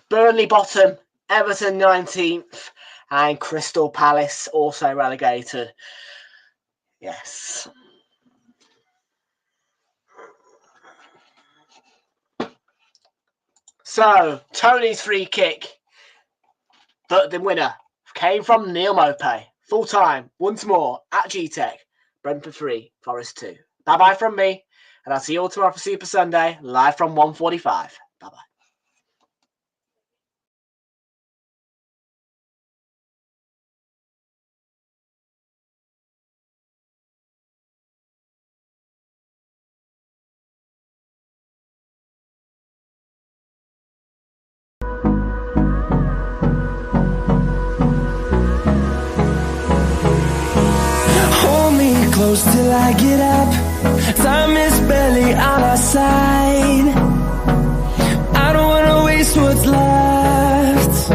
Burnley bottom, Everton 19th, and Crystal Palace also relegated. Yes. So, Tony's free kick, the winner, came from Neil Mopay. Full time, once more, at G-Tech. Brentford 3, Forest 2. Bye-bye from me, and I'll see you all tomorrow for Super Sunday, live from 1:45. Bye-bye. Close till I get up. Time is barely on our side. I don't wanna waste what's left.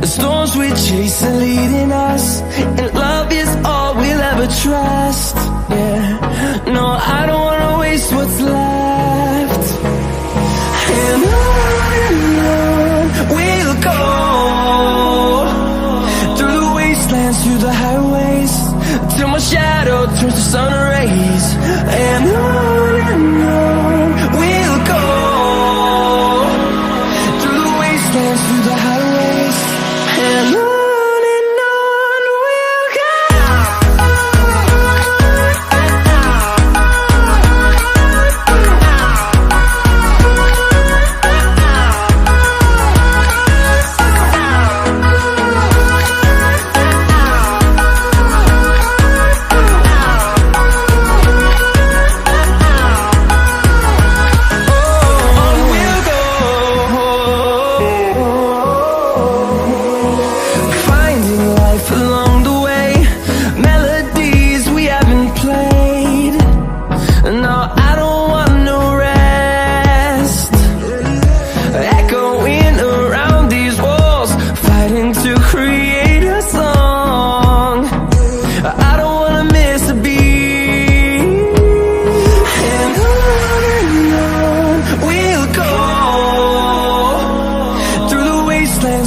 The storms we chase are leading us, and love is all we'll ever trust. Yeah, no, I don't wanna waste what's left. And on we'll go, through the wastelands, through the highways, till my shadow turns to sun rays. And on we'll go, through the wastelands, through the highways, and on we'll go.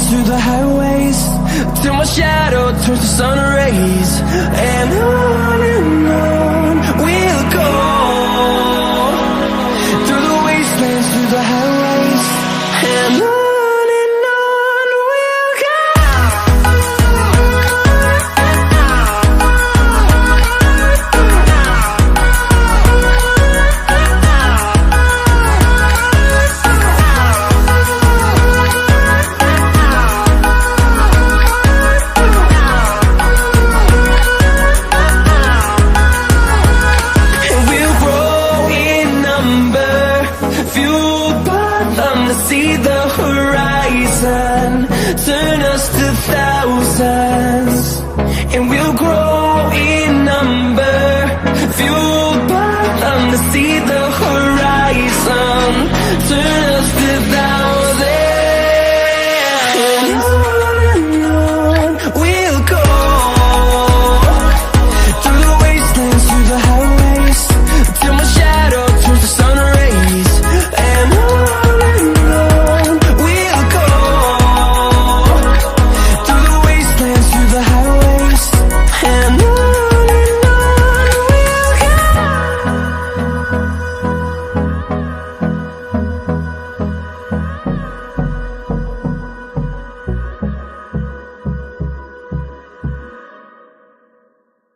Through the highways, till my shadow turns to sun rays. And on we'll go, through the wastelands, through the highways, and on we'll go. See the horizon, turn us to thousands, and we'll grow in number, fueled by them to see the horizon, turn